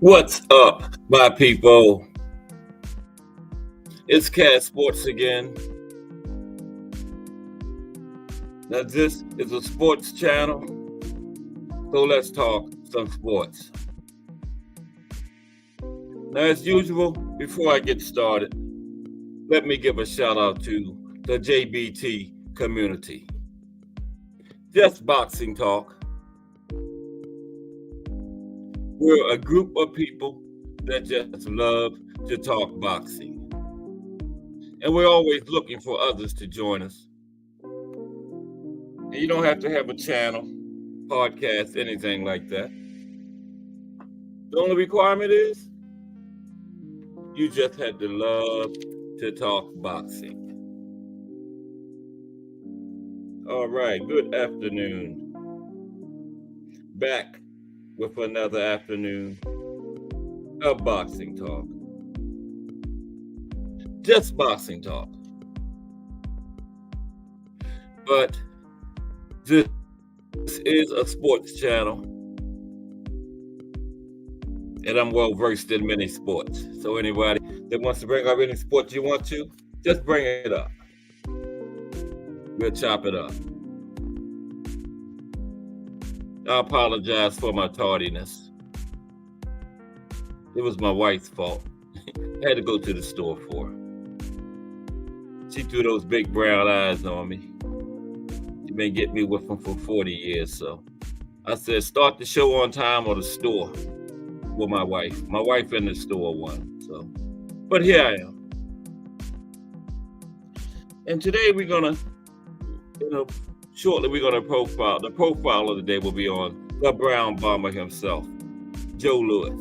What's up, my people? It's Cat Sports again. Now, this is a sports channel, so let's talk some sports. Now, as usual, before I get started, let me give a shout out to the JBT community. Just Boxing Talk. We're a group of people that just love to talk boxing. And we're always looking for others to join us. And you don't have to have a channel, podcast, anything like that. The only requirement is you just had to love to talk boxing. All right, good afternoon. Back with another afternoon of Boxing Talk. Just Boxing Talk. But this is a sports channel, and I'm well versed in many sports. So anybody that wants to bring up any sports you want to, just bring it up. We'll chop it up. I apologize for my tardiness. It was my wife's fault. I had to go to the store for her. She threw those big brown eyes on me. She been getting me with them for 40 years, so I said, start the show on time or the store with my wife. My wife in the store won, so. But here I am. And today we're gonna, shortly we're gonna profile. The profile of the day will be on the Brown Bomber himself, Joe Louis.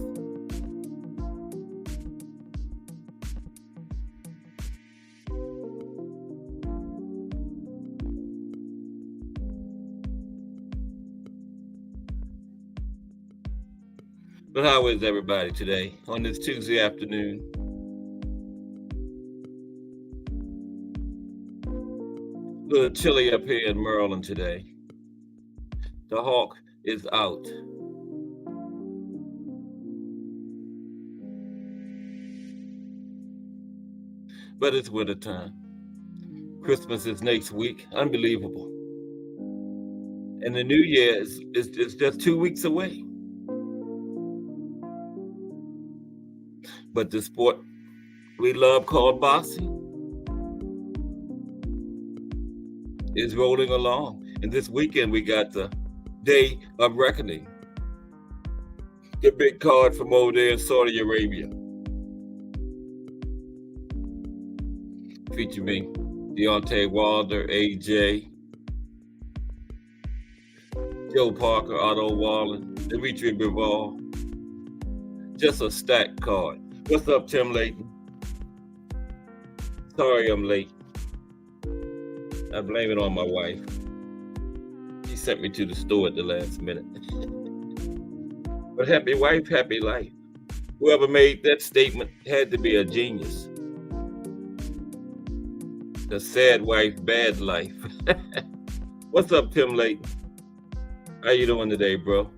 But how is everybody today on this Tuesday afternoon? A little chilly up here in Maryland today. The hawk is out. But it's winter time. Christmas is next week. Unbelievable. And the New Year is just 2 weeks away. But the sport we love called boxing is rolling along. And this weekend we got the Day of Reckoning. The big card from over there in Saudi Arabia. Featuring Deontay Wilder, AJ, Joe Parker, Otto Wallen, Dimitri Bivol. Just a stacked card. What's up, Tim Layton? Sorry I'm late. I blame it on my wife. She sent me to the store at the last minute. But happy wife, happy life. Whoever made that statement had to be a genius. The sad wife, bad life. What's up, Tim Layton? How you doing today, bro?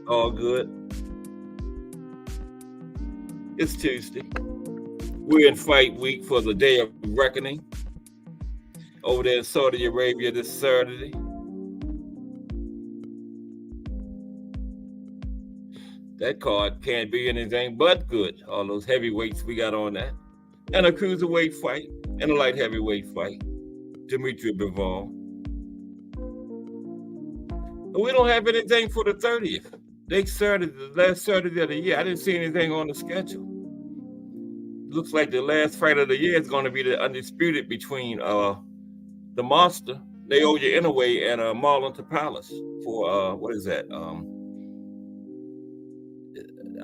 All good? It's Tuesday. We're in fight week for the Day of Reckoning over there in Saudi Arabia this Saturday. That card can't be anything but good. All those heavyweights we got on that. And a cruiserweight fight and a light heavyweight fight. Dimitri Bivol. But we don't have anything for the 30th. Next Saturday, the last Saturday of the year. I didn't see anything on the schedule. Looks like the last fight of the year is going to be the undisputed between the Monster, Naoya Inoue, and Marlon Tapales for what is that?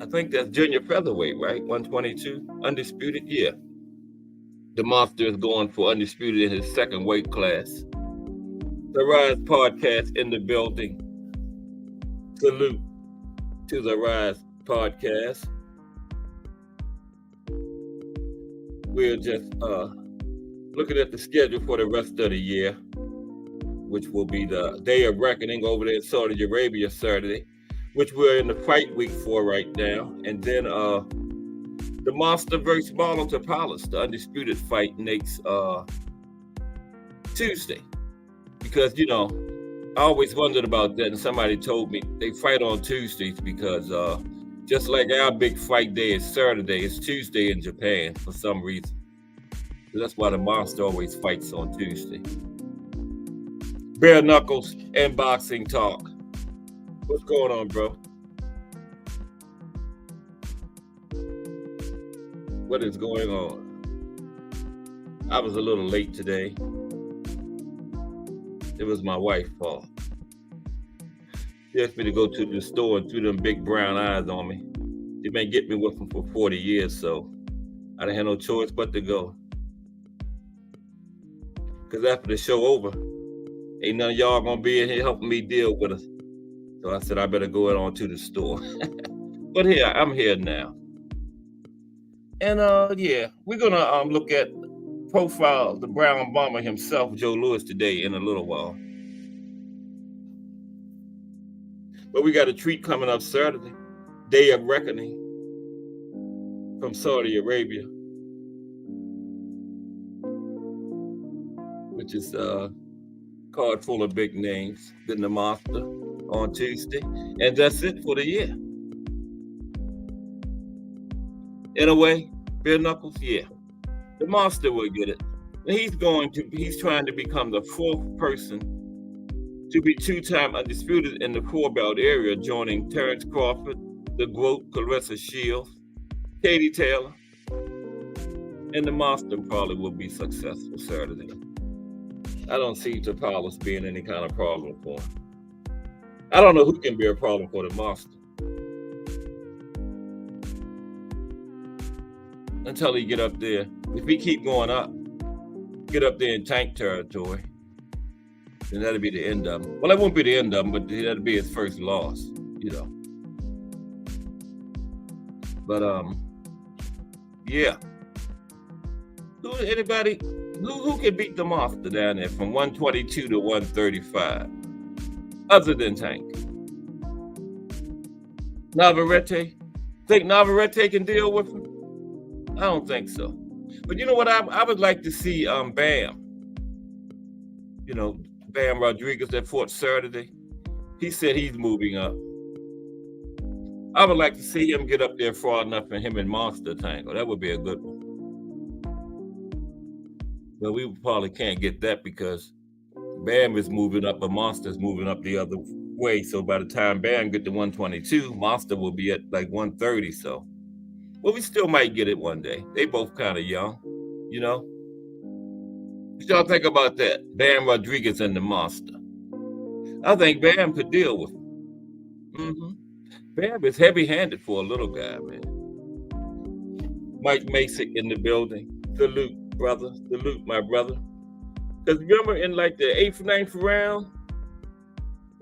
I think that's junior featherweight, right? 122, undisputed. Yeah, the Monster is going for undisputed in his second weight class. The Rise Podcast in the building. Salute to the Rise Podcast. We're just looking at the schedule for the rest of the year, which will be the Day of Reckoning over there in Saudi Arabia Saturday. which we're in the fight week for right now. And then the Monster versus Marlon Tapales, the undisputed fight next Tuesday. Because, you know, I always wondered about that, and somebody told me they fight on Tuesdays because just like our big fight day is Saturday, it's Tuesday in Japan for some reason. So that's why the Monster always fights on Tuesday. Bare Knuckles and Boxing Talk. What's going on, bro? What is going on? I was a little late today. It was my wife's fault. She asked me to go to the store and threw them big brown eyes on me. She been getting me with them for 40 years, so I didn't have no choice but to go. Because after the show over, ain't none of y'all gonna be in here helping me deal with us. So I said I better go on to the store. But here, I'm here now. And yeah, we're gonna look at profile the Brown Bomber himself, Joe Louis, today in a little while. But we got a treat coming up Saturday, Day of Reckoning from Saudi Arabia, which is a card full of big names. Then the Monster on Tuesday, and that's it for the year. In a way, Bare Knuckles, yeah, the Monster will get it. And he's trying to become the fourth person to be two-time undisputed in the four-belt area, joining Terrence Crawford, the GOAT, Clarissa Shields, Katie Taylor, and the Monster probably will be successful Saturday. I don't see Tapales being any kind of problem for him. I don't know who can be a problem for the Monster until he get up there. If he keep going up, get up there in tank territory, then that'll be the end of him. Well, it won't be the end of him, but that'll be his first loss, you know. But yeah. Who can beat the Monster down there from 122 to 135? Other than Tank. Navarrete? Think Navarrete can deal with him? I don't think so. But you know what? I would like to see Bam. You know, Bam Rodriguez that fought Saturday. He said he's moving up. I would like to see him get up there far enough for him and Monster tangle. That would be a good one. But we probably can't get that because Bam is moving up, but Monster's moving up the other way. So by the time Bam get to 122, Monster will be at like 130. So, well, we still might get it one day. They both kind of young, you know. What y'all think about that? Bam Rodriguez and the Monster. I think Bam could deal with him. Bam is heavy-handed for a little guy, man. Mike Masick in the building. Salute, brother. Salute, my brother. Because remember in like the 8th, 9th round,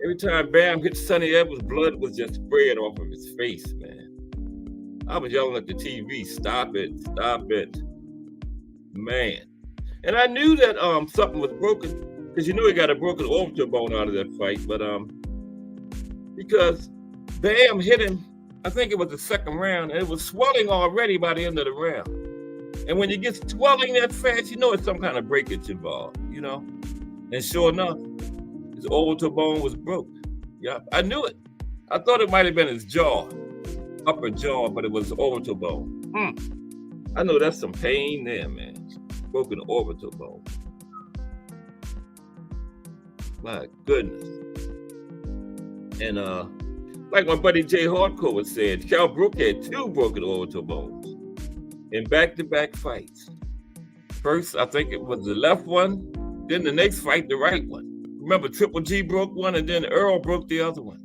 every time Bam hit Sonny Edwards, blood was just spraying off of his face, man. I was yelling at the TV, stop it, man. And I knew that something was broken, because you know he got a broken orbital bone out of that fight, but because Bam hit him, I think it was the second round, and it was swelling already by the end of the round. And when you get swelling that fast, you know it's some kind of breakage involved, you know? And sure enough, his orbital bone was broke. Yeah, I knew it. I thought it might have been his jaw, upper jaw, but it was orbital bone. I know that's some pain there, man. Broken orbital bone. My goodness. And like my buddy Jay Hardcore said, Cal Brook had 2 broken orbital bones in back-to-back fights. First, I think it was the left one, then the next fight, the right one. Remember, Triple G broke one, and then Earl broke the other one.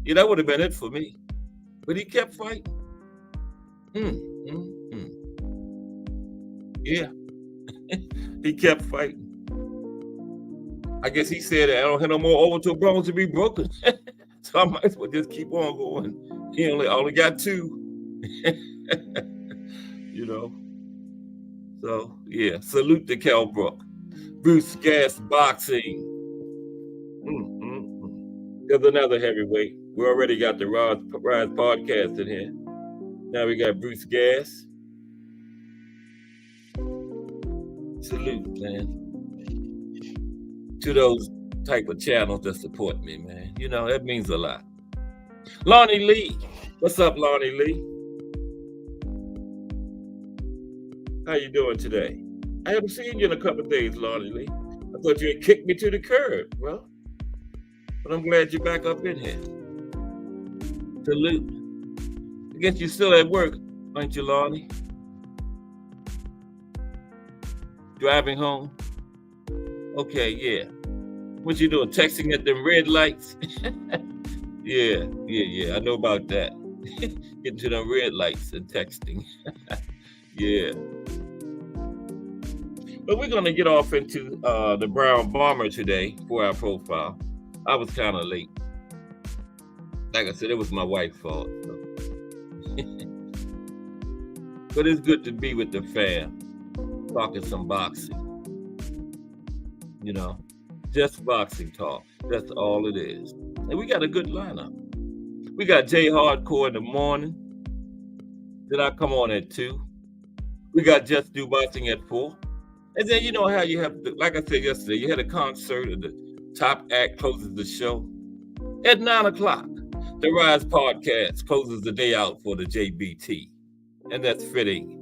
Yeah, that would have been it for me. But he kept fighting. Yeah. He kept fighting. I guess he said, I don't have no more orbital bones to be broken. So I might as well just keep on going. He only got 2. You know. So yeah, salute to Cal Brook. Bruce Gas Boxing. There's another heavyweight. We already got the Rise podcast in here. Now we got Bruce Gas. Salute, man. To those type of channels that support me, man. You know, that means a lot. Lonnie Lee. What's up, Lonnie Lee? How you doing today? I haven't seen you in a couple of days, Lonnie Lee. I thought you had kicked me to the curb. Well, but I'm glad you're back up in here. Salute. I guess you're still at work, aren't you, Lonnie? Driving home? Okay, yeah. What you doing? Texting at them red lights? Yeah. I know about that. Getting to them red lights and texting. Yeah. But we're going to get off into the brown bomber today for our profile. I was kind of late. Like I said, it was my wife's fault. So. But it's good to be with the fam, talking some boxing. You know, just boxing talk. That's all it is. And we got a good lineup. We got Jay Hardcore in the morning. Then I come on at 2. We got Just Do Boxing at 4. And then you know how you have, like I said yesterday, you had a concert and the top act closes the show. At 9 o'clock, the Rise Podcast closes the day out for the JBT. And that's fitting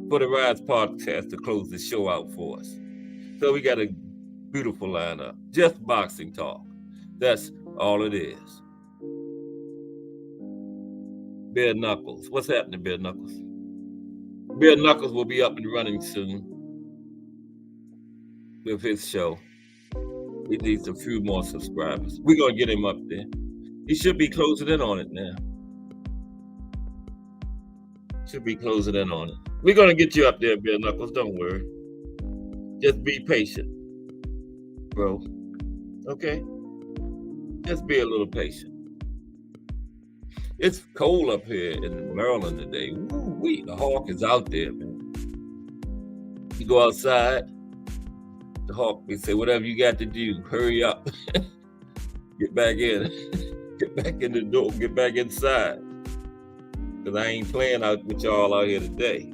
for the Rise Podcast to close the show out for us. So we got a beautiful lineup. Just boxing talk. That's all it is. Bare Knuckles. What's happening, Bare Knuckles? Bare Knuckles will be up and running soon with his show. He needs a few more subscribers. We're going to get him up there. He should be closing in on it now. Should be closing in on it. We're going to get you up there, Bare Knuckles. Don't worry. Just be patient, bro. Okay? Just be a little patient. It's cold up here in Maryland today. Woo-wee, the hawk is out there, man. You go outside, the hawk, they say, whatever you got to do, hurry up. Get back in. Get back in the door. Get back inside. Because I ain't playing out with y'all out here today.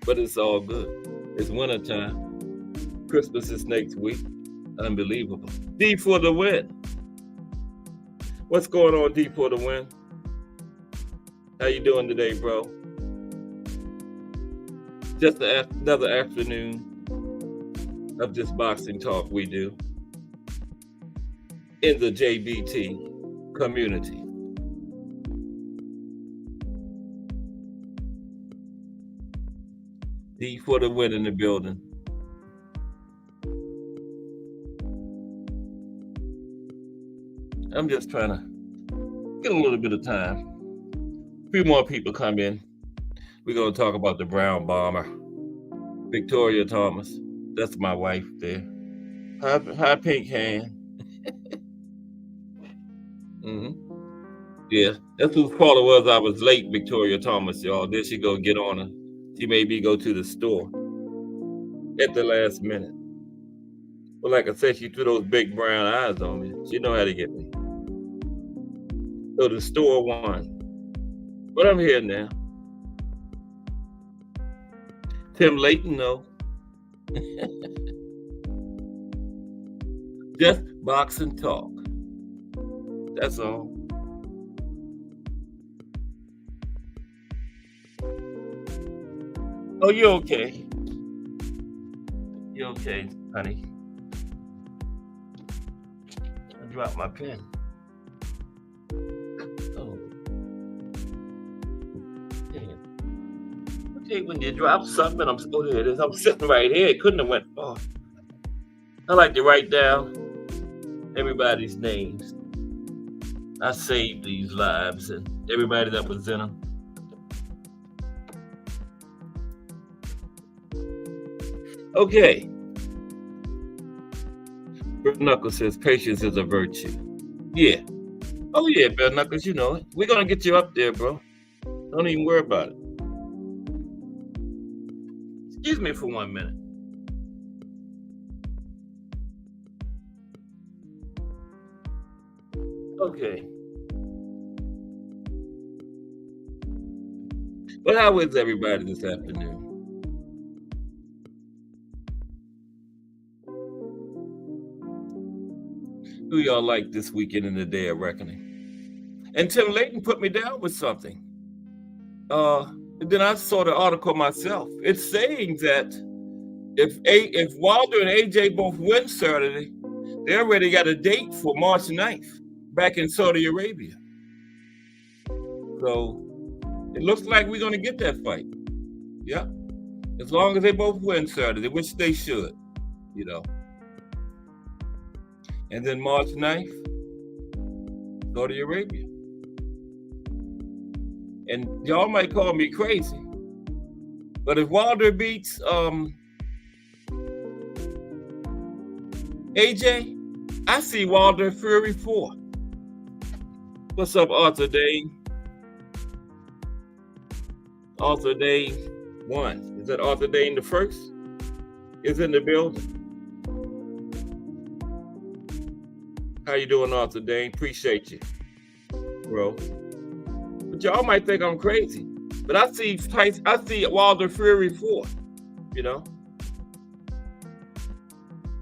But it's all good. It's wintertime. Christmas is next week. Unbelievable. D for the win. What's going on, D for the win? How you doing today, bro? Just another afternoon of this boxing talk we do in the JBT community. D for the win in the building. I'm just trying to get a little bit of time. A few more people come in. We're going to talk about the brown bomber, Victoria Thomas. That's my wife there. Hi Pink Hand. Yeah, that's whose fault it was I was late, Victoria Thomas, y'all. There she go get on her. She made me go to the store at the last minute. But like I said, she threw those big brown eyes on me. She know how to get me. So the store won. But I'm here now. Tim Layton, no. Just boxing talk. That's all. Oh, you're okay. You're okay, honey. I dropped my pen. Oh. Damn. Okay, when you drop something, oh, there it is. I'm sitting right here. It couldn't have went off. I like to write down everybody's names. I saved these lives and everybody that was in them. Okay. Bare Knuckles says patience is a virtue. Yeah. Oh yeah, Bare Knuckles, you know it. We're gonna get you up there, bro. Don't even worry about it. Excuse me for 1 minute. Okay. But how is everybody this afternoon? Who y'all like this weekend in the day of reckoning? And Tim Layton put me down with something. Uh, then I saw the article myself. It's saying that if Wilder and AJ both win Saturday, they already got a date for March 9th back in Saudi Arabia. So it looks like we're going to get that fight. Yeah. As long as they both win Saturday, which they should, you know. And then March 9th, Saudi Arabia. And y'all might call me crazy, but if Wilder beats AJ, I see Wilder Fury 4. What's up, Arthur Dane? Arthur Dane 1. Is that Arthur Dane the first? Is in the building. How you doing, Arthur Dane? Appreciate you, bro. But y'all might think I'm crazy, but I see Wilder Fury 4, you know.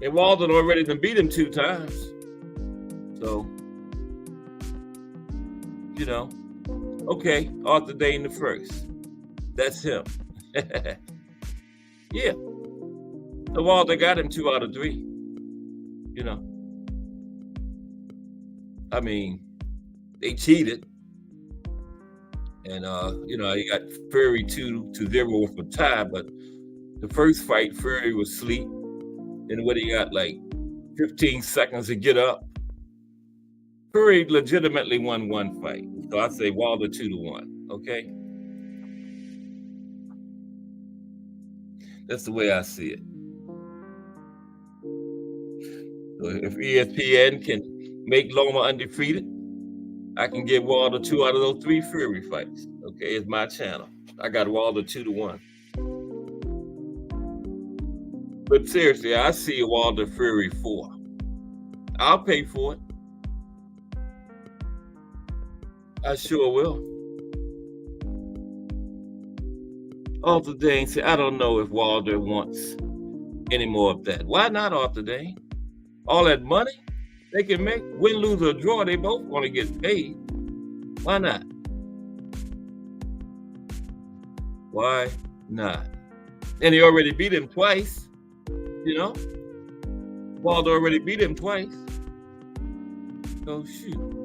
And Wilder already done beat him 2 times. So, you know, okay, Arthur Dane the first. That's him. Yeah. So Wilder got him 2 out of 3. You know. I mean, they cheated. And, you know, he got Fury 2-0 with a tie, but the first fight, Fury was asleep. And what he got, like 15 seconds to get up. Fury legitimately won 1 fight. So I say Wilder 2-1, okay? That's the way I see it. So if ESPN can make Loma undefeated, I can get Wilder 2 out of those 3 Fury fights. Okay, it's my channel. I got Wilder 2-1. But seriously, I see Wilder Fury 4. I'll pay for it. I sure will. Arthur Dane said, I don't know if Wilder wants any more of that. Why not, Arthur Dane? All that money they can make, win, lose, or draw, they both want to get paid. Why not? Why not? And he already beat him twice, you know? Wilder already beat him twice. So shoot.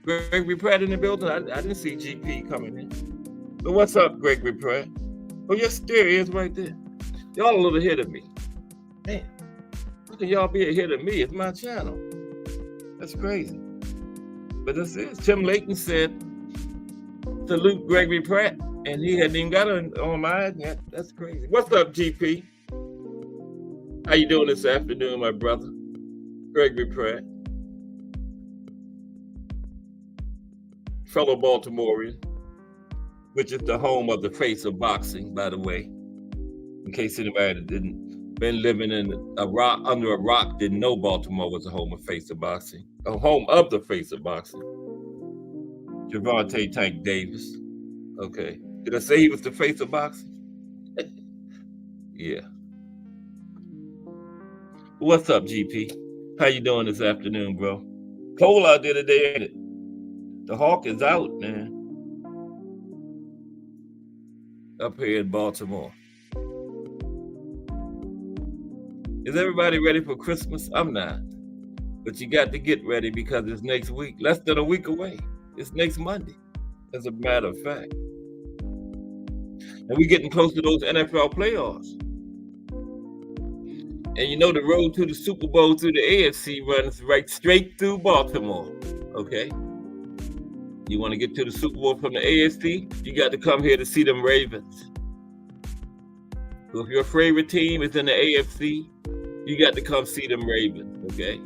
Gregory Pratt in the building. I didn't see GP coming in. So what's up, Gregory Pratt? Oh, yes, there he is right there. Y'all a little ahead of me. Man, how can y'all be ahead of me? It's my channel. That's crazy. But this is Tim Layton said, salute Gregory Pratt, and he hadn't even got on mine yet. That's crazy. What's up, GP? How you doing this afternoon, my brother? Gregory Pratt. Fellow Baltimorean, which is the home of the face of boxing, by the way. In case anybody didn't been living in under a rock, didn't know Baltimore was a home of face of boxing, a home of the face of boxing. Javante Tank Davis. Okay, did I say he was the face of boxing? Yeah. What's up, GP? How you doing this afternoon, bro? Cold out there today, ain't it? The hawk is out, man. Up here in Baltimore. Is everybody ready for Christmas? I'm not. But you got to get ready because it's next week. Less than a week away. It's next Monday, as a matter of fact. And we're getting close to those NFL playoffs. And you know the road to the Super Bowl through the AFC runs right straight through Baltimore. Okay? You want to get to the Super Bowl from the AFC? You got to come here to see them Ravens. So if your favorite team is in the AFC, you got to come see them Ravens, okay?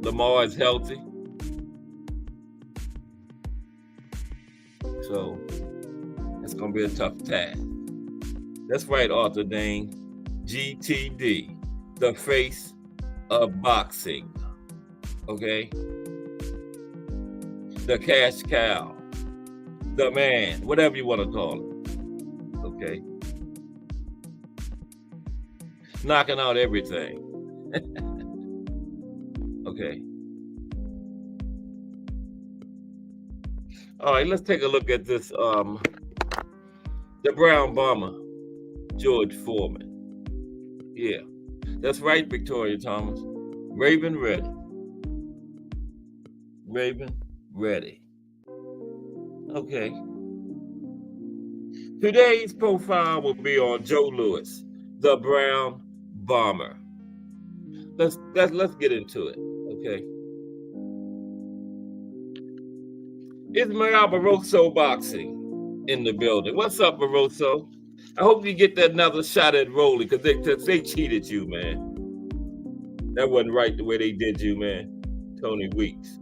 Lamar is healthy. So it's going to be a tough task. That's right, Arthur Dane. GTD, the face of boxing. Okay? The cash cow, the man, whatever you want to call it. Okay? Knocking out everything. Okay. All right, let's take a look at this. The Brown Bomber, George Foreman. Yeah, that's right, Victoria Thomas. Raven Ready. Raven Ready. Okay. Today's profile will be on Joe Louis, the Brown Bomber. Let's get into it. Okay. Ismael Barroso Boxing in the building. What's up, Barroso? I hope you get that another shot at Rolly because they cheated you, man. That wasn't right the way they did you, man. Tony Weeks.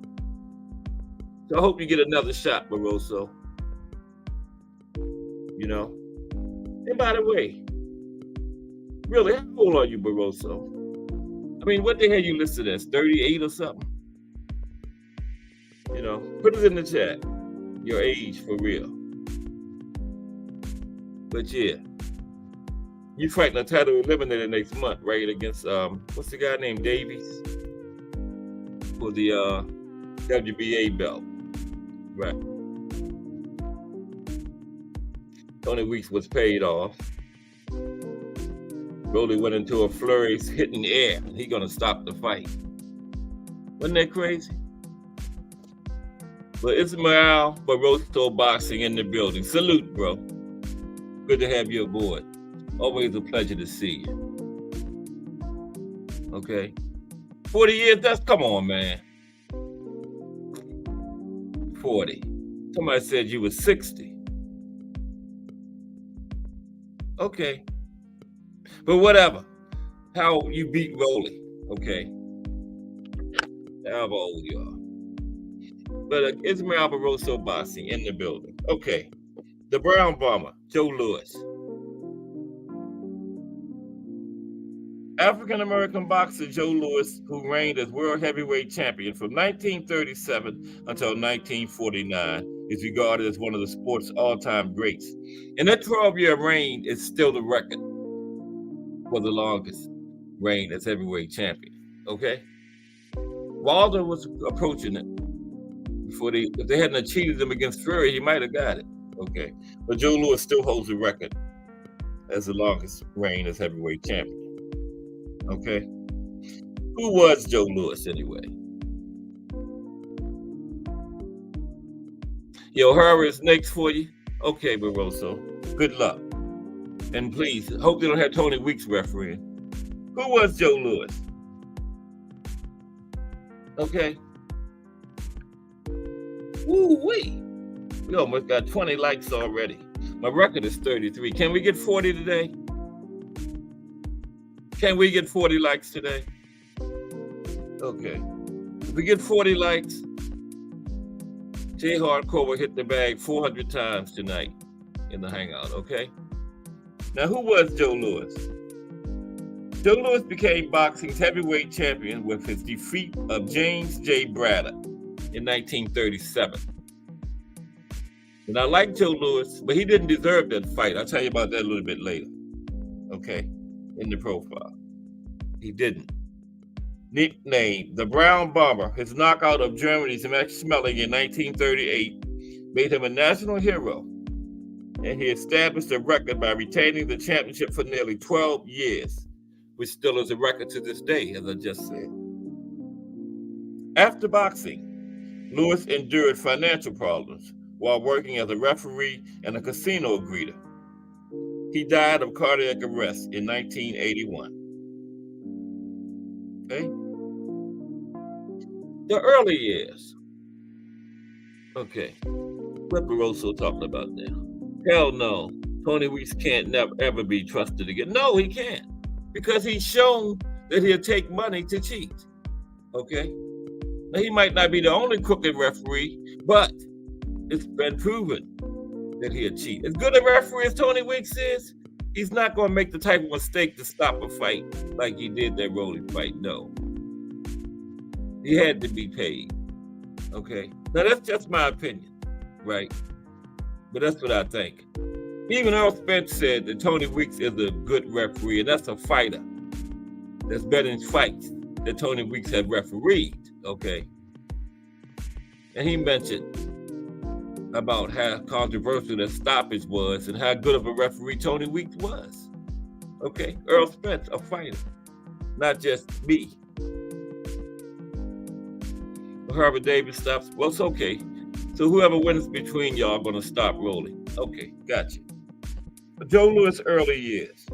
So I hope you get another shot, Barroso. You know? And by the way, really, how old are you, Barroso? I mean, what the hell you listed as? 38 or something? You know, put it in the chat. Your age for real. But yeah, you fighting a title eliminator next month, right? Against what's the guy named Davies for the WBA belt, right? Tony Weeks was paid off. Rolly went into a flurry, hitting the air, and he gonna stop the fight. Wasn't that crazy? But Ismael Barroso Boxing in the building. Salute, bro. Good to have you aboard. Always a pleasure to see you. Okay. 40 years, come on, man. 40. Somebody said you were 60. Okay. But whatever. How you beat Rolly. Okay. However old you are. But Ismael Barroso Boxing in the building. Okay. The Brown Bomber, Joe Louis. African-American boxer Joe Louis, who reigned as world heavyweight champion from 1937 until 1949, is regarded as one of the sport's all-time greats. And that 12-year reign is still the record for the longest reign as heavyweight champion. Okay? Wilder was approaching it. If they hadn't cheated him against Fury, he might have got it. Okay. But Joe Louis still holds the record as the longest reign as heavyweight champion. Okay. Who was Joe Louis anyway? Yo, Harry is next for you. Okay, Barroso. Good luck. And please, hope they don't have Tony Weeks refereeing. Who was Joe Louis? Okay. Woo-wee. We almost got 20 likes already. My record is 33. Can we get 40 today? Can we get 40 likes today? Okay. If we get 40 likes, Jay Hardcore will hit the bag 400 times tonight in the Hangout, okay? Now, who was Joe Louis? Joe Louis became boxing's heavyweight champion with his defeat of James J. Braddock in 1937. And I like Joe Louis, but he didn't deserve that fight. I'll tell you about that a little bit later, okay, in the profile. He didn't. Nicknamed the Brown Bomber, his knockout of Germany's Max Schmeling in 1938 made him a national hero, and he established a record by retaining the championship for nearly 12 years, which still is a record to this day, as I just said. After boxing, Louis endured financial problems while working as a referee and a casino greeter. He died of cardiac arrest in 1981. Okay? The early years. Okay. What Barroso talking about now? Hell no. Tony Weeks can't ever be trusted again. No, he can't. Because he's shown that he'll take money to cheat. Okay? Now, he might not be the only crooked referee, but it's been proven that he'll cheat. As good a referee as Tony Weeks is, He's not going to make the type of mistake to stop a fight like he did that Rolly fight. No. He had to be paid. Okay. Now, that's just my opinion, right? But that's what I think. Even Earl Spence said that Tony Weeks is a good referee, and that's a fighter that's better in fights that Tony Weeks had refereed, okay? And he mentioned about how controversial that stoppage was and how good of a referee Tony Weeks was. Okay, Earl Spence, a fighter, not just me. Herbert Davis stops. Well, it's okay. So whoever wins between y'all gonna stop rolling. Okay, gotcha. Joe Louis' early years.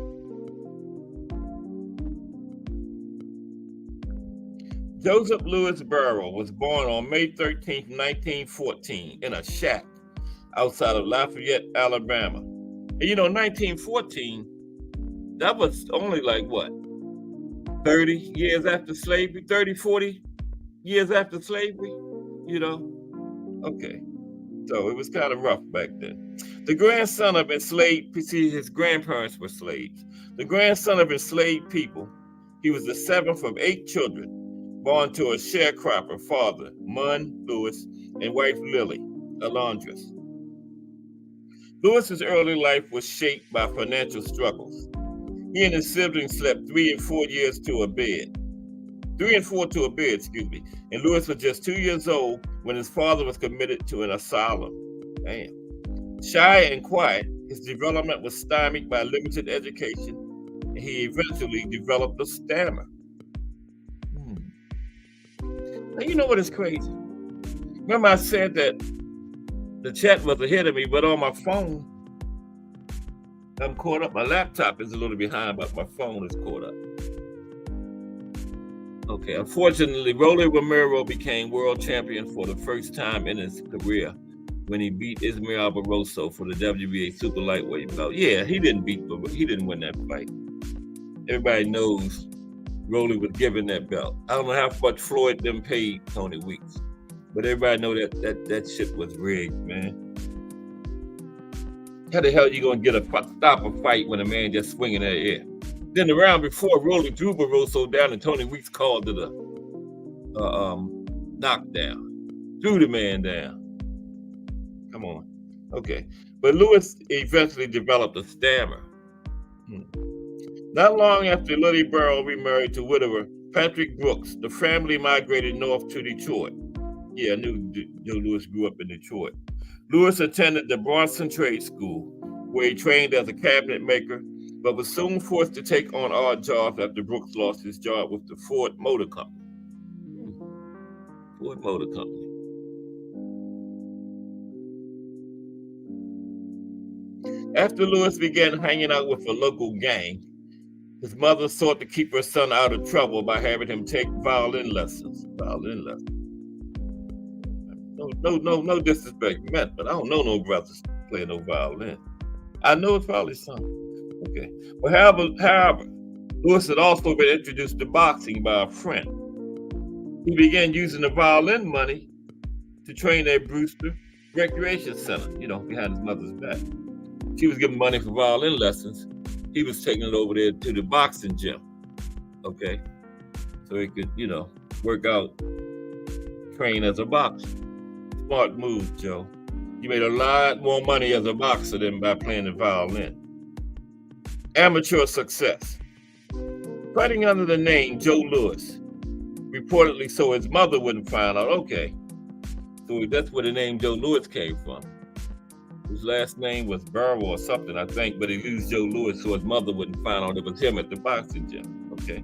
Joseph Louis Burrell was born on May 13, 1914 in a shack outside of Lafayette, Alabama. And you know, 1914, that was only like what? 30 years after slavery, 30, 40 years after slavery, you know? Okay. So it was kind of rough back then. The grandson of enslaved, see, his grandparents were slaves. The grandson of enslaved people, he was the seventh of 8 children, born to a sharecropper father, Munn Lewis, and wife Lily, a laundress. Lewis's early life was shaped by financial struggles. He and his siblings slept 3 and 4 years to a bed. 3 and 4 to a bed, excuse me. And Lewis was just 2 years old when his father was committed to an asylum. Damn. Shy and quiet, his development was stymied by limited education, and he eventually developed a stammer. Now, you know what is crazy? Remember I said that the chat was ahead of me, but on my phone, I'm caught up. My laptop is a little behind, but my phone is caught up. Okay, unfortunately, Rolly Romero became world champion for the first time in his career when he beat Ismael Barroso for the WBA super lightweight belt. Yeah, he didn't win that fight. Everybody knows Rolly was given that belt. I don't know how much Floyd them paid Tony Weeks, but everybody know that shit was rigged, man. How the hell you gonna stop a fight when a man just swinging that air? Then the round before, Rolly drew Barroso down, and Tony Weeks called it a knockdown. Threw the man down. Come on. Okay. But Lewis eventually developed a stammer. Not long after Lily Burrell remarried to widower Patrick Brooks, the family migrated north to Detroit. Yeah, I knew Joe Louis grew up in Detroit. Lewis attended the Bronson Trade School, where he trained as a cabinet maker, but was soon forced to take on odd jobs after Brooks lost his job with the Ford Motor Company. Ford Motor Company. After Lewis began hanging out with a local gang, his mother sought to keep her son out of trouble by having him take violin lessons. No disrespect meant, but I don't know no brothers playing no violin. I know it's probably some. Okay. But however, Lewis had also been introduced to boxing by a friend. He began using the violin money to train at Brewster Recreation Center, behind his mother's back. She was giving money for violin lessons. He was taking it over there to the boxing gym. Okay. So he could, work out, train as a boxer. Smart move, Joe. You made a lot more money as a boxer than by playing the violin. Amateur success. Fighting under the name Joe Louis, reportedly so his mother wouldn't find out. Okay. So that's where the name Joe Louis came from. His last name was Burrow or something, I think, but he used Joe Louis so his mother wouldn't find out it was him at the boxing gym. Okay.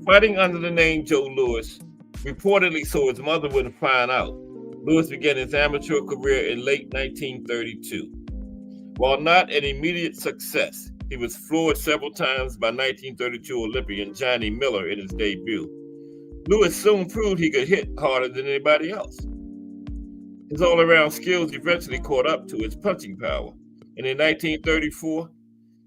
Fighting under the name Joe Louis, reportedly so his mother wouldn't find out, Louis began his amateur career in late 1932. While not an immediate success, he was floored several times by 1932 Olympian Johnny Miller in his debut. Louis soon proved he could hit harder than anybody else. His all-around skills eventually caught up to his punching power, and in 1934,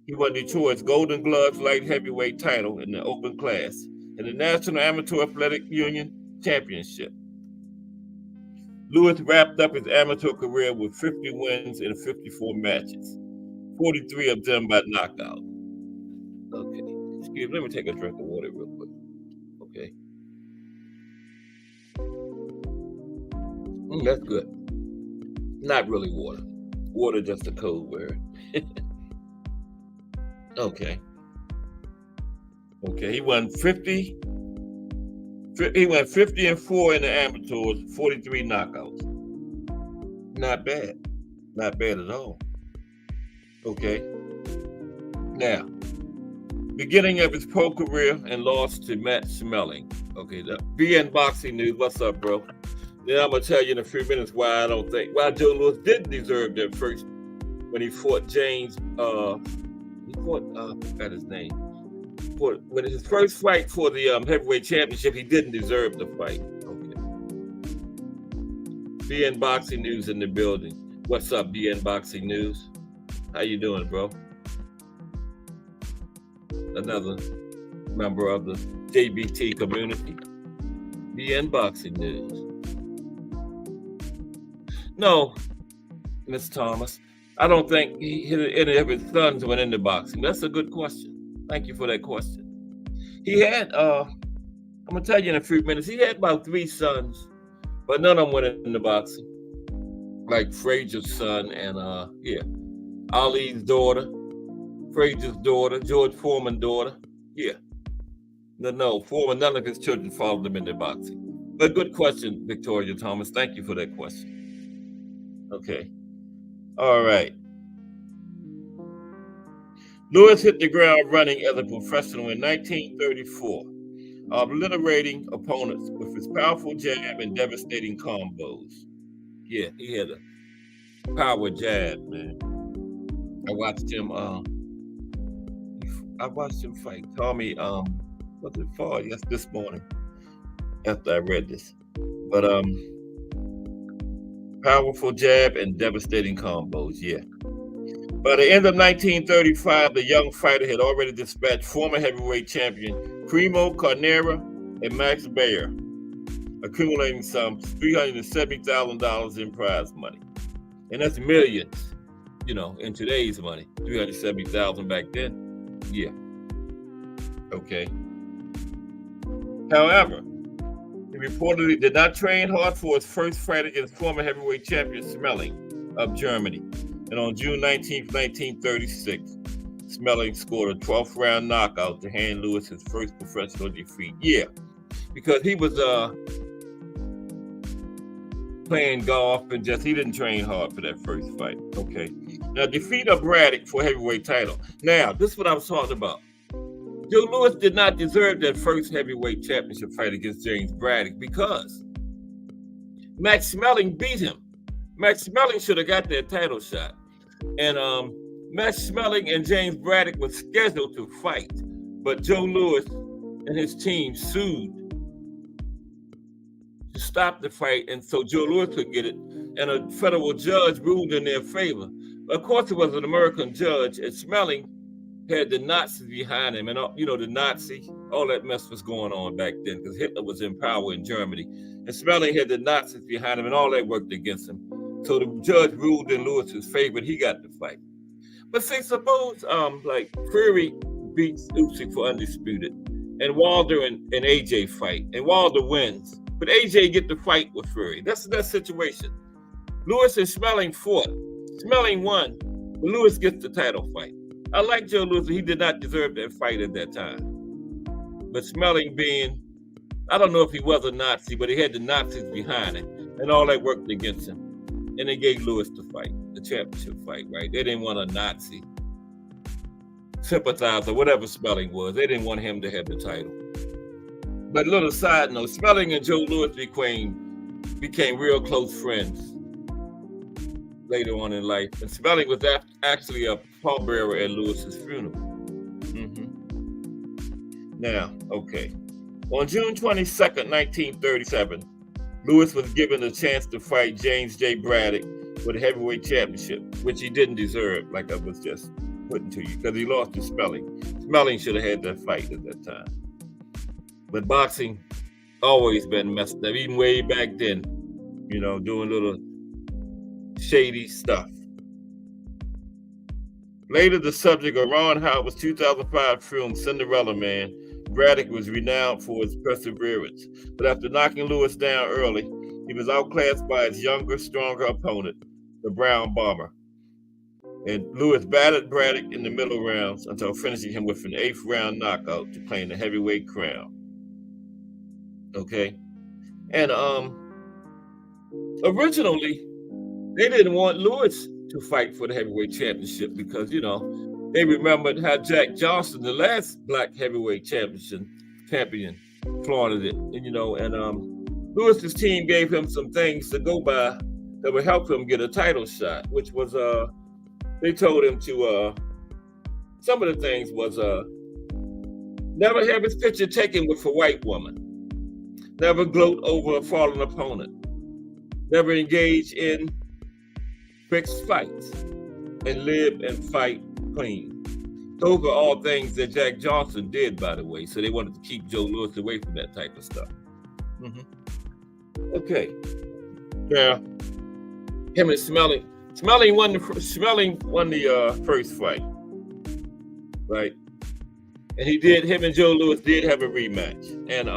he won Detroit's Golden Gloves light heavyweight title in the open class in the National Amateur Athletic Union Championship. Louis wrapped up his amateur career with 50 wins in 54 matches. 43 of them by knockout. Okay. Excuse me. Let me take a drink of water real quick. Okay. That's good. Not really water. Water just a code word. Okay. Okay. He won 50. He went 50-4 in the amateurs, 43 knockouts. Not bad. Not bad at all. Okay. Now, beginning of his pro career and lost to Matt Schmeling. Okay, the BN Boxing News. What's up, bro? Then I'm gonna tell you in a few minutes why Joe Louis didn't deserve that first when he fought James. I forgot his name. When his first fight for the heavyweight championship, he didn't deserve the fight. Okay. BN Boxing News in the building. What's up, BN Boxing News? How you doing, bro? Another member of the JBT community. BN Boxing News. No, Miss Thomas, I don't think any of his sons went into boxing. That's a good question. Thank you for that question. He had, I'm going to tell you in a few minutes, he had about 3 sons, but none of them went into boxing. Like Frazier's son and, Ali's daughter, Frazier's daughter, George Foreman's daughter. Yeah. No, Foreman, none of his children followed him into boxing. But good question, Victoria Thomas. Thank you for that question. Okay. All right. Louis hit the ground running as a professional in 1934, obliterating opponents with his powerful jab and devastating combos. Yeah, he had a power jab, man. I watched him fight Tommy, what's it for? Yes, this morning after I read this. But powerful jab and devastating combos, yeah. By the end of 1935, the young fighter had already dispatched former heavyweight champion Primo Carnera and Max Baer, accumulating some $370,000 in prize money. And that's millions, in today's money. $370,000 back then. Yeah. Okay. However, he reportedly did not train hard for his first fight against former heavyweight champion Schmeling of Germany. And on June 19, 1936, Schmeling scored a 12th round knockout to hand Louis his first professional defeat. Yeah, because he was playing golf and he didn't train hard for that first fight. Okay. Now, defeat of Braddock for heavyweight title. Now, this is what I was talking about. Joe Louis did not deserve that first heavyweight championship fight against James Braddock because Max Schmeling beat him. Max Schmeling should have got that title shot. And Max Schmeling and James Braddock were scheduled to fight, but Joe Louis and his team sued to stop the fight, and so Joe Louis could get it, and a federal judge ruled in their favor. Of course, it was an American judge, and Schmeling had the Nazis behind him, and the Nazi, all that mess was going on back then because Hitler was in power in Germany, and Schmeling had the Nazis behind him, and all that worked against him. So the judge ruled in Lewis's favor, and he got the fight. But say, suppose like Fury beats Usyk for undisputed, and Wilder and AJ fight, and Wilder wins, but AJ get the fight with Fury. That's that situation. Louis and Schmeling fought. Schmeling won, but Louis gets the title fight. I like Joe Louis, he did not deserve that fight at that time. But Schmeling being, I don't know if he was a Nazi, but he had the Nazis behind him, and all that worked against him. And they gave Louis the fight, the championship fight, right? They didn't want a Nazi sympathizer, whatever Schmeling was. They didn't want him to have the title. But little side note, Schmeling and Joe Louis became real close friends later on in life. And Schmeling was actually a pallbearer at Louis's funeral. Now, okay. On June 22nd, 1937, Louis was given a chance to fight James J. Braddock for the heavyweight championship, which he didn't deserve, like I was just putting to you, because he lost to Schmeling. Schmeling should have had that fight at that time. But boxing always been messed up, even way back then, doing little shady stuff. Later, the subject of Ron Howard's 2005 film Cinderella Man, Braddock was renowned for his perseverance. But after knocking Lewis down early, he was outclassed by his younger, stronger opponent, the Brown Bomber. And Lewis battered Braddock in the middle rounds until finishing him with an 8th round knockout to claim the heavyweight crown. Okay? And originally, they didn't want Lewis to fight for the heavyweight championship because, they remembered how Jack Johnson, the last black heavyweight champion, flaunted it. And Lewis's team gave him some things to go by that would help him get a title shot, which was they told him to some of the things was never have his picture taken with a white woman, never gloat over a fallen opponent, never engage in fixed fights, and live and fight clean. Those are all things that Jack Johnson did, by the way. So they wanted to keep Joe Louis away from that type of stuff. Okay. Yeah. Him and Smelling won the first fight, right? And him and Joe Louis did have a rematch. And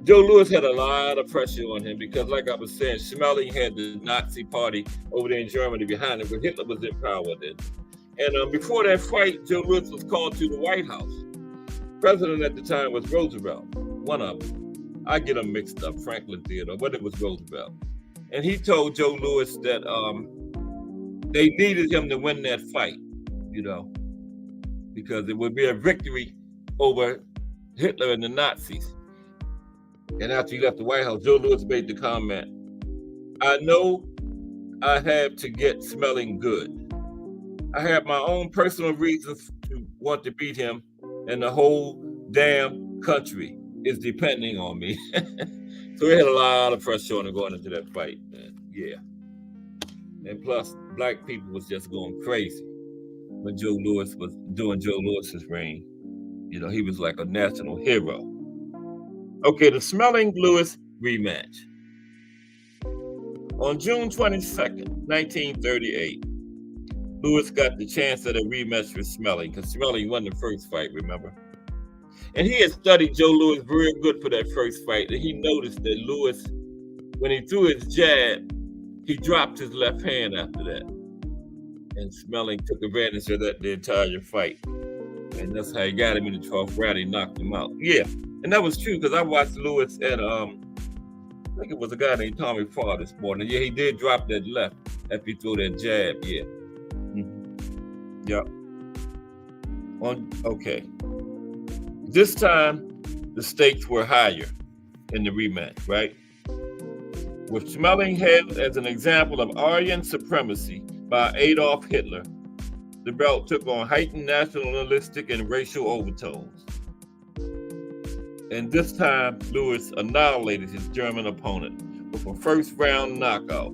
Joe Louis had a lot of pressure on him because, like I was saying, Schmeling had the Nazi party over there in Germany behind him, but Hitler was in power then. And before that fight, Joe Louis was called to the White House. President at the time was Roosevelt, one of them. I get them mixed up, Franklin Theodore, but it was Roosevelt. And he told Joe Louis that they needed him to win that fight, because it would be a victory over Hitler and the Nazis. And after he left the White House, Joe Louis made the comment, I know I have to get Schmeling good. I have my own personal reasons to want to beat him, and the whole damn country is depending on me. So he had a lot of pressure on him going into that fight. Yeah. And plus, black people was just going crazy when Joe Louis was doing Joe Louis's reign. He was like a national hero. Okay, the Schmeling-Lewis rematch. On June 22nd, 1938, Louis got the chance at a rematch with Schmeling because Schmeling won the first fight, remember? And he had studied Joe Louis very good for that first fight, and he noticed that Louis, when he threw his jab, he dropped his left hand after that. And Schmeling took advantage of that the entire fight. And that's how he got him in the 12th round. He knocked him out. Yeah, and that was true because I watched Louis and I think it was a guy named Tommy Farr this morning. Yeah, he did drop that left after he threw that jab. Yeah. Yep. Okay. This time, the stakes were higher in the rematch, right? With Schmeling held as an example of Aryan supremacy by Adolf Hitler, the belt took on heightened nationalistic and racial overtones. And this time, Louis annihilated his German opponent with a first-round knockout,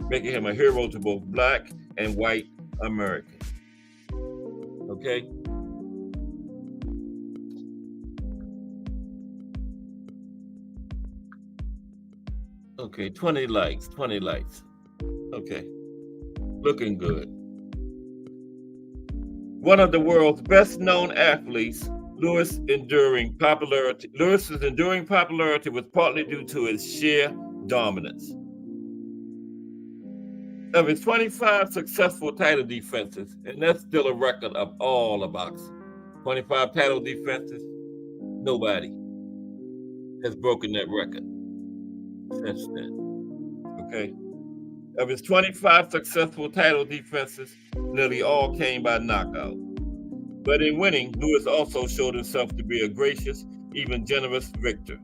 making him a hero to both black and white Americans. Okay? Okay, 20 likes. Okay, looking good. One of the world's best-known athletes, Louis's enduring popularity was partly due to his sheer dominance. Of his 25 successful title defenses, and that's still a record of all the boxing. 25 title defenses, nobody has broken that record since then. Okay? Of his 25 successful title defenses, nearly all came by knockout. But in winning, Louis also showed himself to be a gracious, even generous victor.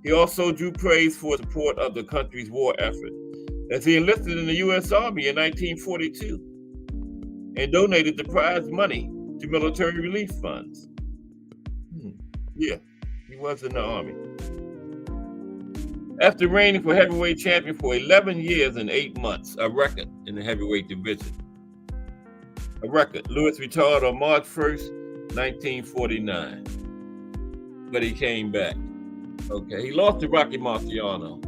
He also drew praise for his support of the country's war effort, as he enlisted in the U.S. Army in 1942 and donated the prize money to military relief funds. Yeah, he was in the Army. After reigning for heavyweight champion for 11 years and 8 months, a record in the heavyweight division. A record. Louis retired on March 1st, 1949. But he came back. Okay, he lost to Rocky Marciano,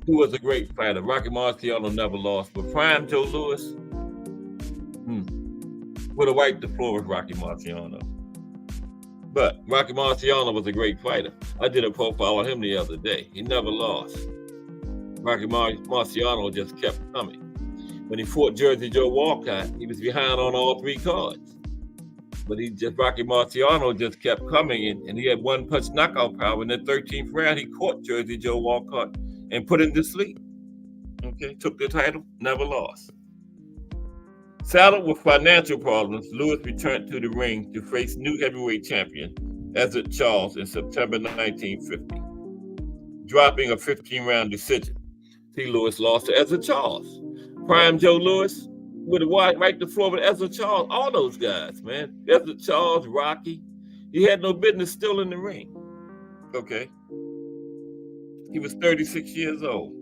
who was a great fighter. Rocky Marciano never lost, but prime Joe Louis, would have wiped the floor with Rocky Marciano. But Rocky Marciano was a great fighter. I did a profile on him the other day. He never lost. Rocky Marciano just kept coming. When he fought Jersey Joe Walcott, he was behind on all 3 cards. But Rocky Marciano just kept coming, and he had one-punch knockout power. In the 13th round, he caught Jersey Joe Walcott and put him to sleep. Okay, took the title, never lost. Saddled with financial problems, Lewis returned to the ring to face new heavyweight champion Ezzard Charles in September 1950, dropping a 15-round decision. See, Lewis lost to Ezzard Charles. Prime Joe Louis would have wiped the floor with Ezzard Charles. All those guys, man. Ezzard Charles, Rocky. He had no business still in the ring. Okay. He was 36 years old.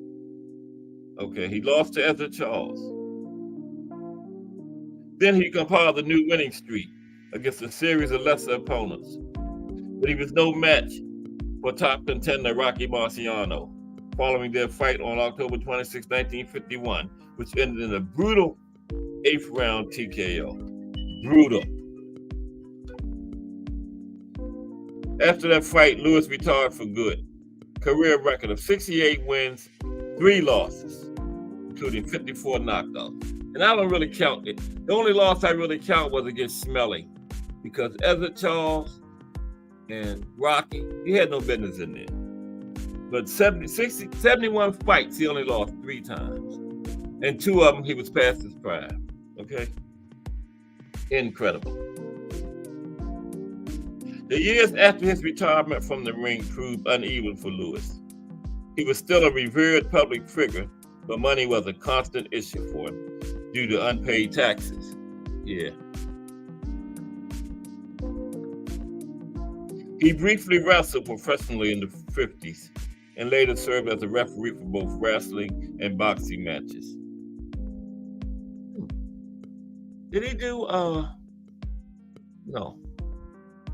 Okay, he lost to Ezzard Charles. Then he compiled a new winning streak against a series of lesser opponents. But he was no match for top contender Rocky Marciano, following their fight on October 26, 1951, which ended in a brutal 8th round TKO. Brutal. After that fight, Lewis retired for good. Career record of 68 wins, 3 losses, including 54 knockouts. And I don't really count it. The only loss I really count was against Smelling, because Ezzard Charles and Rocky, he had no business in there. But 71 fights, he only lost 3 times. And 2 of them, he was past his prime. Okay? Incredible. The years after his retirement from the ring proved uneven for Lewis. He was still a revered public figure, but money was a constant issue for him due to unpaid taxes. Yeah. He briefly wrestled professionally in the 50s and later served as a referee for both wrestling and boxing matches. Did he do, no.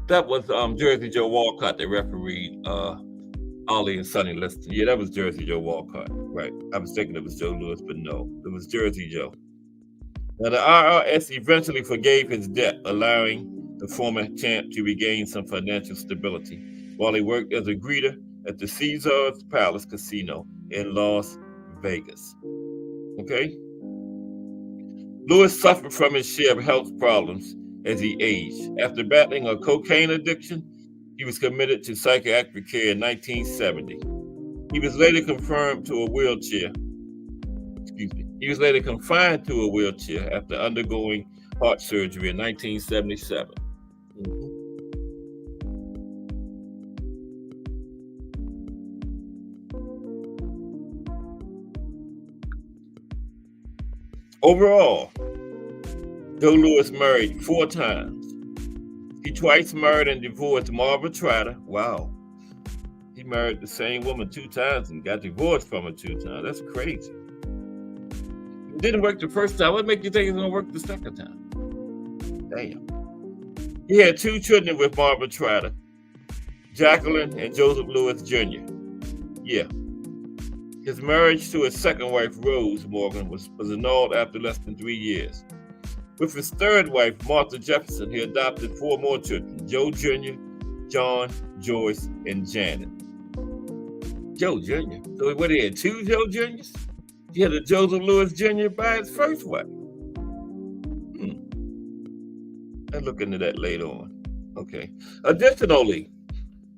That was Jersey Joe Walcott that refereed Ollie and Sonny Liston. Yeah, that was Jersey Joe Walcott. Right. I was thinking it was Joe Louis, but no, it was Jersey Joe. Now, the IRS eventually forgave his debt, allowing the former champ to regain some financial stability while he worked as a greeter at the Caesars Palace Casino in Las Vegas. Okay? Lewis suffered from his share of health problems as he aged. After battling a cocaine addiction, he was committed to psychiatric care in 1970. He was later confined to a wheelchair after undergoing heart surgery in 1977. Overall, Joe Louis married 4 times. He twice married and divorced Marva Trotter. Wow. He married the same woman 2 times and got divorced from her 2 times. That's crazy. It didn't work the first time. What makes you think it's going to work the second time? Damn. He had 2 children with Marva Trotter, Jacqueline and Joseph Louis Jr. Yeah. His marriage to his second wife, Rose Morgan, was annulled after less than 3 years. With his third wife, Martha Jefferson, he adopted 4 more children, Joe Jr., John, Joyce, and Janet. Joe Jr.? So what, he had 2 Joe Jr.'s? He had a Joseph Louis Jr. by his first wife. I'll look into that later on. Okay. Additionally,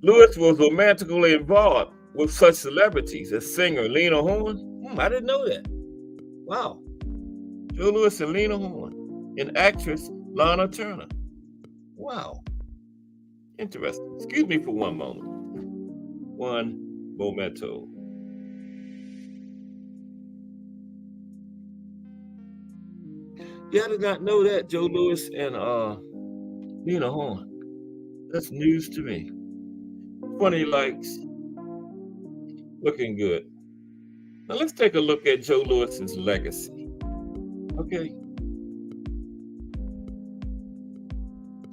Lewis was romantically involved with such celebrities as singer Lena Horne. I didn't know that. Wow. Joe Louis and Lena Horne. And actress Lana Turner. Wow. Interesting. Excuse me for one moment. One momento. Yeah, I did not know that, Joe Louis and Lena Horne. That's news to me. Funny likes. Looking good. Now let's take a look at Joe Louis's legacy. Okay.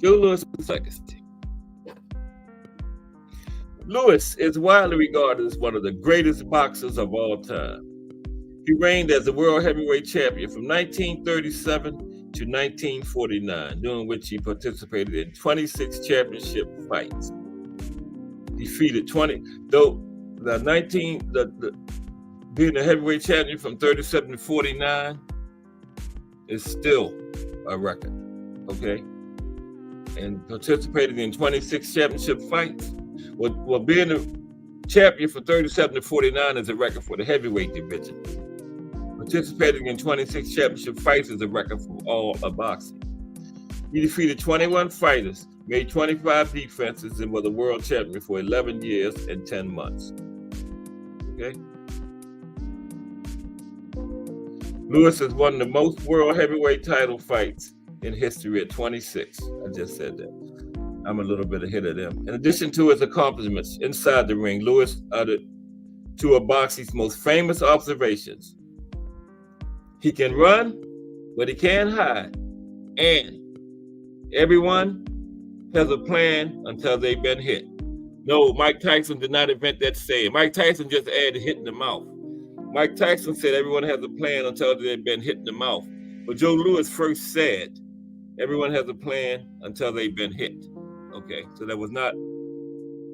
Joe Louis's legacy. Louis is widely regarded as one of the greatest boxers of all time. He reigned as the world heavyweight champion from 1937 to to 1949, during which he participated in 26 championship fights. Defeated 20, though being a heavyweight champion from 37 to 49 is still a record, okay? And participated in 26 championship fights. Well, being a champion from 37 to 49 is a record for the heavyweight division. Participating in 26 championship fights is a record for all of boxing. He defeated 21 fighters, made 25 defenses, and was a world champion for 11 years and 10 months. Okay? Lewis has won the most world heavyweight title fights in history at 26. I just said that. I'm a little bit ahead of them. In addition to his accomplishments inside the ring, Lewis uttered two of boxing's most famous observations. He can run, but he can't hide. And everyone has a plan until they've been hit. No, Mike Tyson did not invent that saying. Mike Tyson just added hit in the mouth. Mike Tyson said everyone has a plan until they've been hit in the mouth. But Joe Louis first said everyone has a plan until they've been hit. Okay, so that was not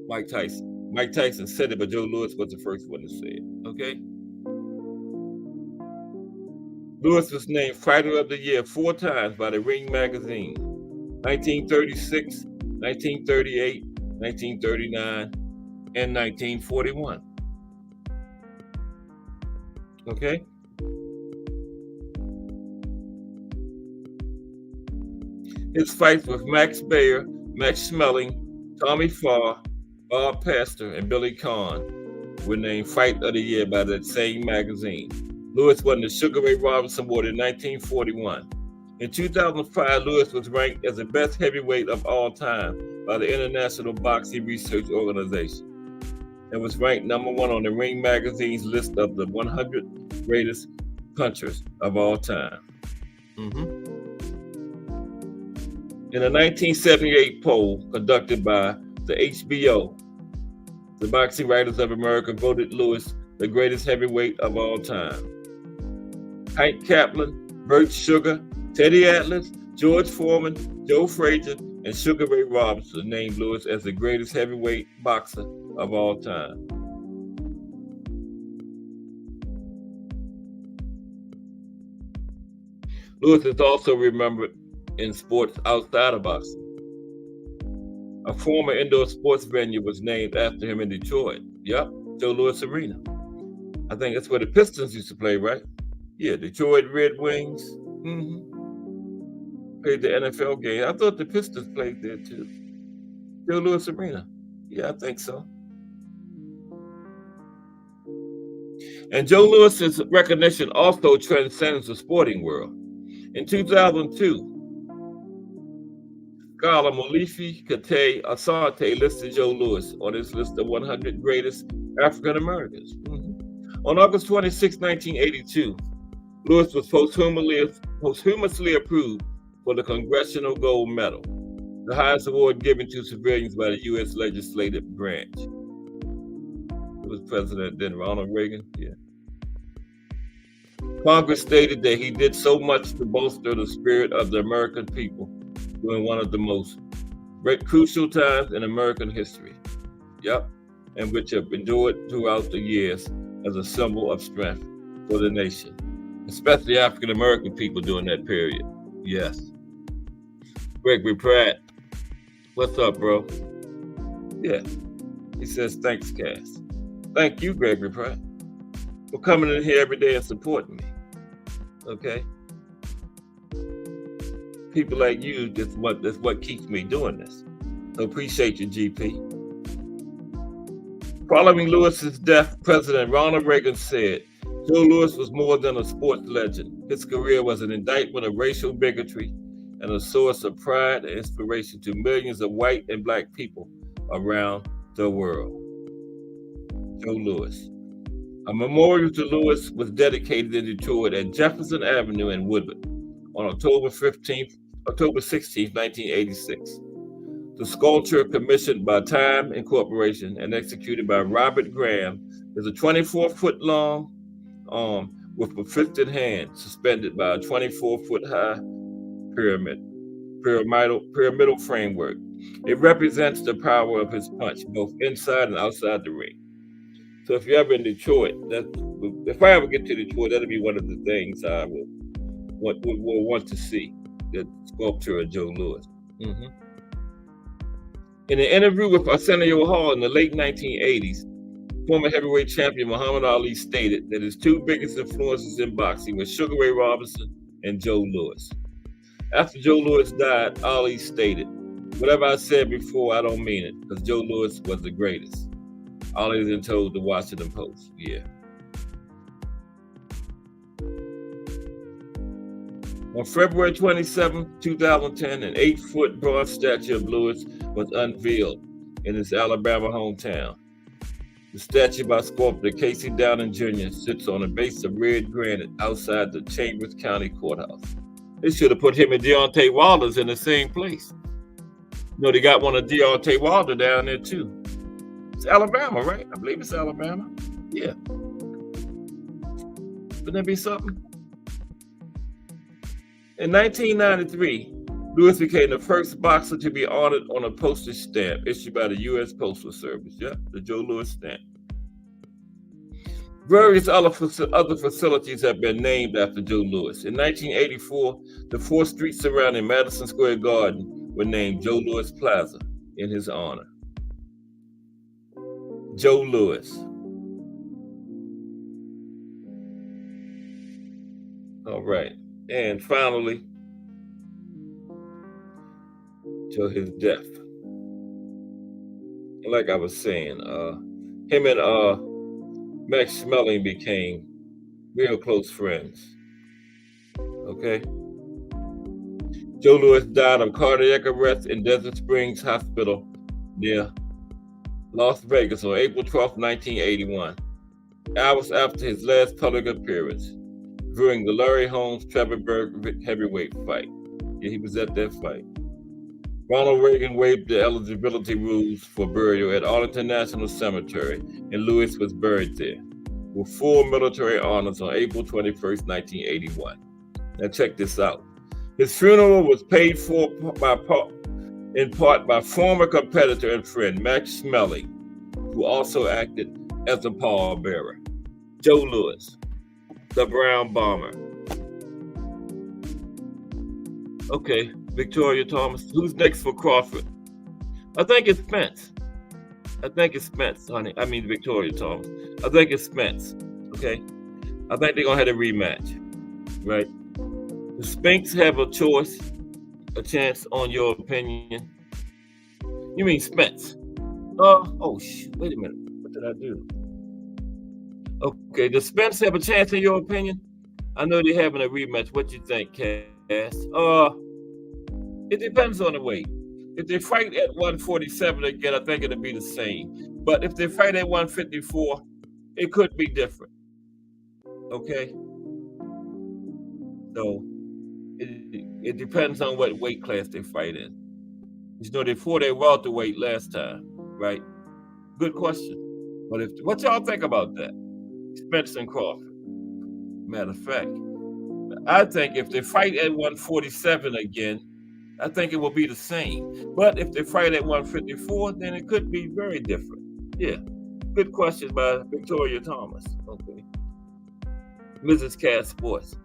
Mike Tyson. Mike Tyson said it, but Joe Louis was the first one to say it. Okay? Lewis was named Fighter of the Year 4 times by the Ring magazine. 1936, 1938, 1939, and 1941. Okay? His fights with Max Baer, Max Schmeling, Tommy Farr, Bob Pastor, and Billy Conn were named Fight of the Year by that same magazine. Lewis won the Sugar Ray Robinson Award in 1941. In 2005, Lewis was ranked as the best heavyweight of all time by the International Boxing Research Organization and was ranked #1 on the Ring magazine's list of the 100 greatest punchers of all time. In a 1978 poll conducted by the HBO, the Boxing Writers of America voted Lewis the greatest heavyweight of all time. Hank Kaplan, Bert Sugar, Teddy Atlas, George Foreman, Joe Frazier, and Sugar Ray Robinson named Lewis as the greatest heavyweight boxer of all time. Lewis is also remembered in sports outside of boxing. A former indoor sports venue was named after him in Detroit. Yep, Joe Louis Arena. I think that's where the Pistons used to play, right? Yeah, Detroit Red Wings. Played the NFL game. I thought the Pistons played there too. Joe Louis Arena. Yeah, I think so. And Joe Louis's recognition also transcends the sporting world. In 2002, scholar Molifi Kate Asante listed Joe Louis on his list of 100 greatest African Americans. On August 26, 1982, Lewis was posthumously approved for the Congressional Gold Medal, the highest award given to civilians by the U.S. legislative branch. It was President then Ronald Reagan. Yeah. Congress stated that he did so much to bolster the spirit of the American people during one of the most crucial times in American history. Yep, and which have endured throughout the years as a symbol of strength for the nation, especially African American people during that period. Yes. Gregory Pratt, what's up, bro? Yeah, he says, thanks, Cass. Thank you, Gregory Pratt, for coming in here every day and supporting me. Okay? People like you, that's what keeps me doing this. So appreciate you, GP. Following Lewis's death, President Ronald Reagan said, Joe Louis was more than a sports legend. His career was an indictment of racial bigotry and a source of pride and inspiration to millions of white and black people around the world. Joe Louis. A memorial to Louis was dedicated in Detroit at Jefferson Avenue in Woodward on October 16, 1986. The sculpture, commissioned by Time Incorporation and executed by Robert Graham, is a 24-foot-long arm with a 15 hand suspended by a 24-foot-high pyramidal framework. It represents the power of his punch, both inside and outside the ring. So if you're ever in Detroit, if I ever get to Detroit, that'll be one of the things I will want to see, the sculpture of Joe Louis. Mm-hmm. In an interview with Arsenio Hall in the late 1980s, former heavyweight champion Muhammad Ali stated that his two biggest influences in boxing were Sugar Ray Robinson and Joe Louis. After Joe Louis died, Ali stated, "Whatever I said before, I don't mean it, because Joe Louis was the greatest." Ali then told the Washington Post, yeah. On February 27, 2010, an 8-foot bronze statue of Louis was unveiled in his Alabama hometown. The statue by sculptor Casey Downing Jr. sits on a base of red granite outside the Chambers County Courthouse. They should have put him and Deontay Wilder's in the same place. You know, they got one of Deontay Wilder down there too. It's Alabama, right? I believe it's Alabama. Yeah. Wouldn't that be something? In 1993, Louis became the first boxer to be honored on a postage stamp issued by the U.S. Postal Service. Yeah, the Joe Louis stamp. Various other facilities have been named after Joe Louis. In 1984, the 4 streets surrounding Madison Square Garden were named Joe Louis Plaza in his honor. Joe Louis. All right. And finally, till his death. Like I was saying, him and Max Schmeling became real close friends. Okay? Joe Louis died of cardiac arrest in Desert Springs Hospital near Las Vegas on April 12, 1981, hours after his last public appearance during the Larry Holmes Trevor Berg heavyweight fight. Yeah, he was at that fight. Ronald Reagan waived the eligibility rules for burial at Arlington National Cemetery, and Louis was buried there with full military honors on April 21st, 1981. Now check this out. His funeral was paid for in part by former competitor and friend Max Schmeling, who also acted as a pallbearer. Joe Louis, the Brown Bomber. Okay, Victoria Thomas. Who's next for Crawford? I think it's Spence. Honey. I mean Victoria Thomas. I think it's Spence. Okay? I think they're gonna have a rematch. Right? The Spinks have a chance on your opinion. You mean Spence? Wait a minute. What did I do? Okay, does Spence have a chance in your opinion? I know they're having a rematch. What you think, Cass? It depends on the weight. If they fight at 147 again, I think it'll be the same. But if they fight at 154, it could be different. Okay? So, it depends on what weight class they fight in. You know, they fought at welterweight last time, right? Good question. But what y'all think about that? Spence and Crawford. Matter of fact, I think if they fight at 147 again, I think it will be the same. But if they fight at 154, then it could be very different. Yeah. Good question by Victoria Thomas. Okay. Mrs. Cass Sports.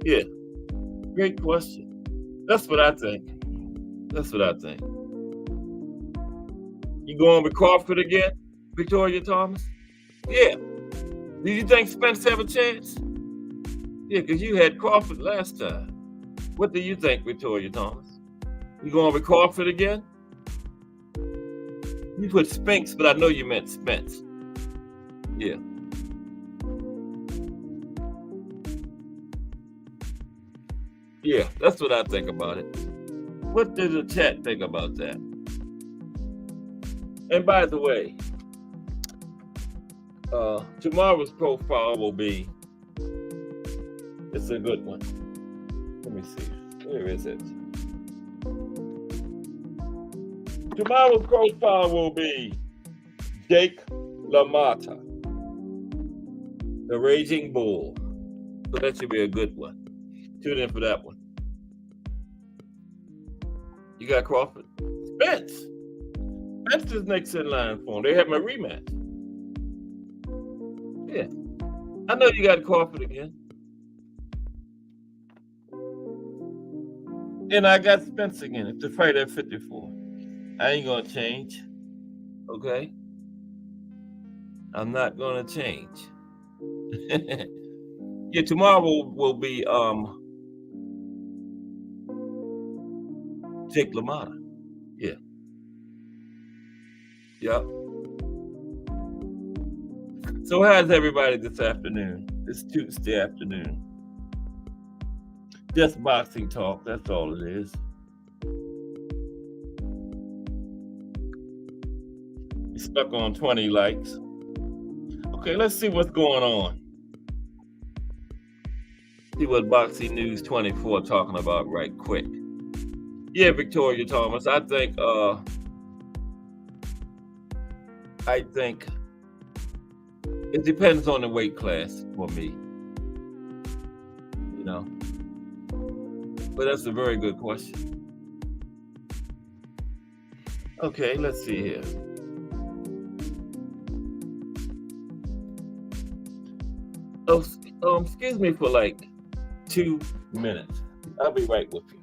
Yeah. Great question. That's what I think. You going with Crawford again, Victoria Thomas? Yeah. Do you think Spence have a chance? Yeah, because you had Crawford last time. What do you think, Victoria Thomas? You going with Crawford again? You put Spinks, but I know you meant Spence. Yeah. Yeah, that's what I think about it. What does the chat think about that? And by the way, tomorrow's profile will be, it's a good one. Let me see. Where is it? Tomorrow's profile will be Jake LaMotta, the Raging Bull. So that should be a good one. Tune in for that one. You got Crawford. Spence. Spence is next in line for him. They have my rematch. Yeah. I know you got Crawford again. And I got Spence again. It's the fight at 54. I ain't gonna change. Okay? I'm not gonna change. Yeah, tomorrow will be Jake LaMotta. Yeah. Yep. So how's everybody this afternoon? This Tuesday afternoon? Just boxing talk, that's all it is. You stuck on 20 likes. Okay, let's see what's going on. See what Boxing News 24 talking about right quick. Yeah, Victoria Thomas, I think it depends on the weight class for me. You know. But that's a very good question. Okay, let's see here. Oh, excuse me for like 2 minutes. I'll be right with you.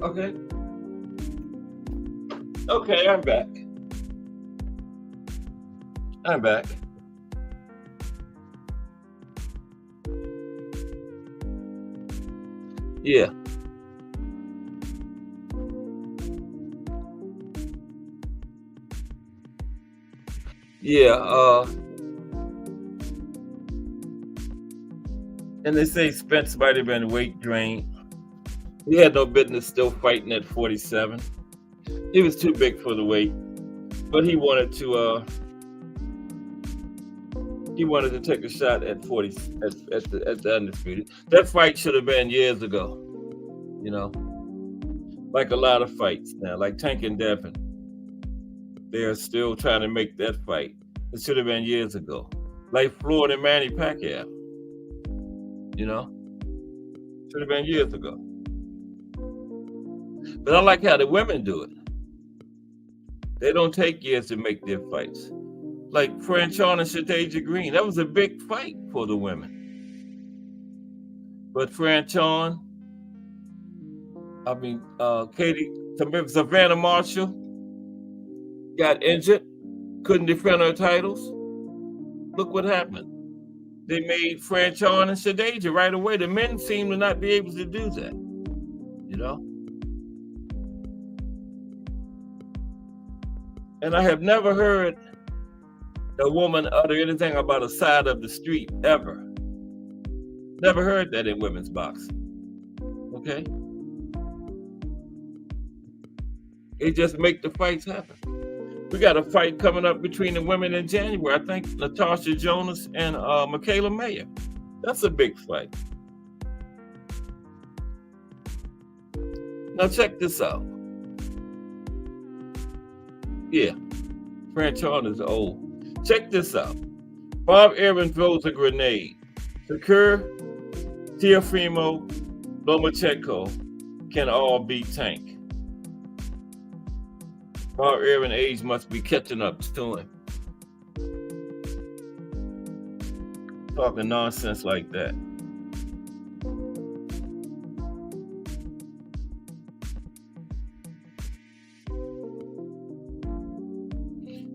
Okay. Okay, I'm back. Yeah. Yeah, and they say Spence might have been weight drained. He had no business still fighting at 47. He was too big for the weight, but he wanted to take a shot at 40 at the undisputed. That fight should have been years ago, you know, like a lot of fights now, like Tank and Devin. They're still trying to make that fight. It should have been years ago, like Floyd and Manny Pacquiao. You know, should have been years ago. But I like how the women do it. They don't take years to make their fights. Like Franchon and Shadeja Green, that was a big fight for the women. But Franchon, Savannah Marshall got injured, couldn't defend her titles. Look what happened. They made Franchon and Shadeja right away. The men seem to not be able to do that, you know? And I have never heard a woman utter anything about a side of the street, ever. Never heard that in women's boxing, okay? It just make the fights happen. We got a fight coming up between the women in January. I think Natasha Jonas and Michaela Mayer. That's a big fight. Now check this out. Yeah, Franchon is old. Check this out. Bob Arum throws a grenade. Shakur, Teofimo, Lomachenko can all beat Tank. Our era and age must be catching up to him. Talking nonsense like that.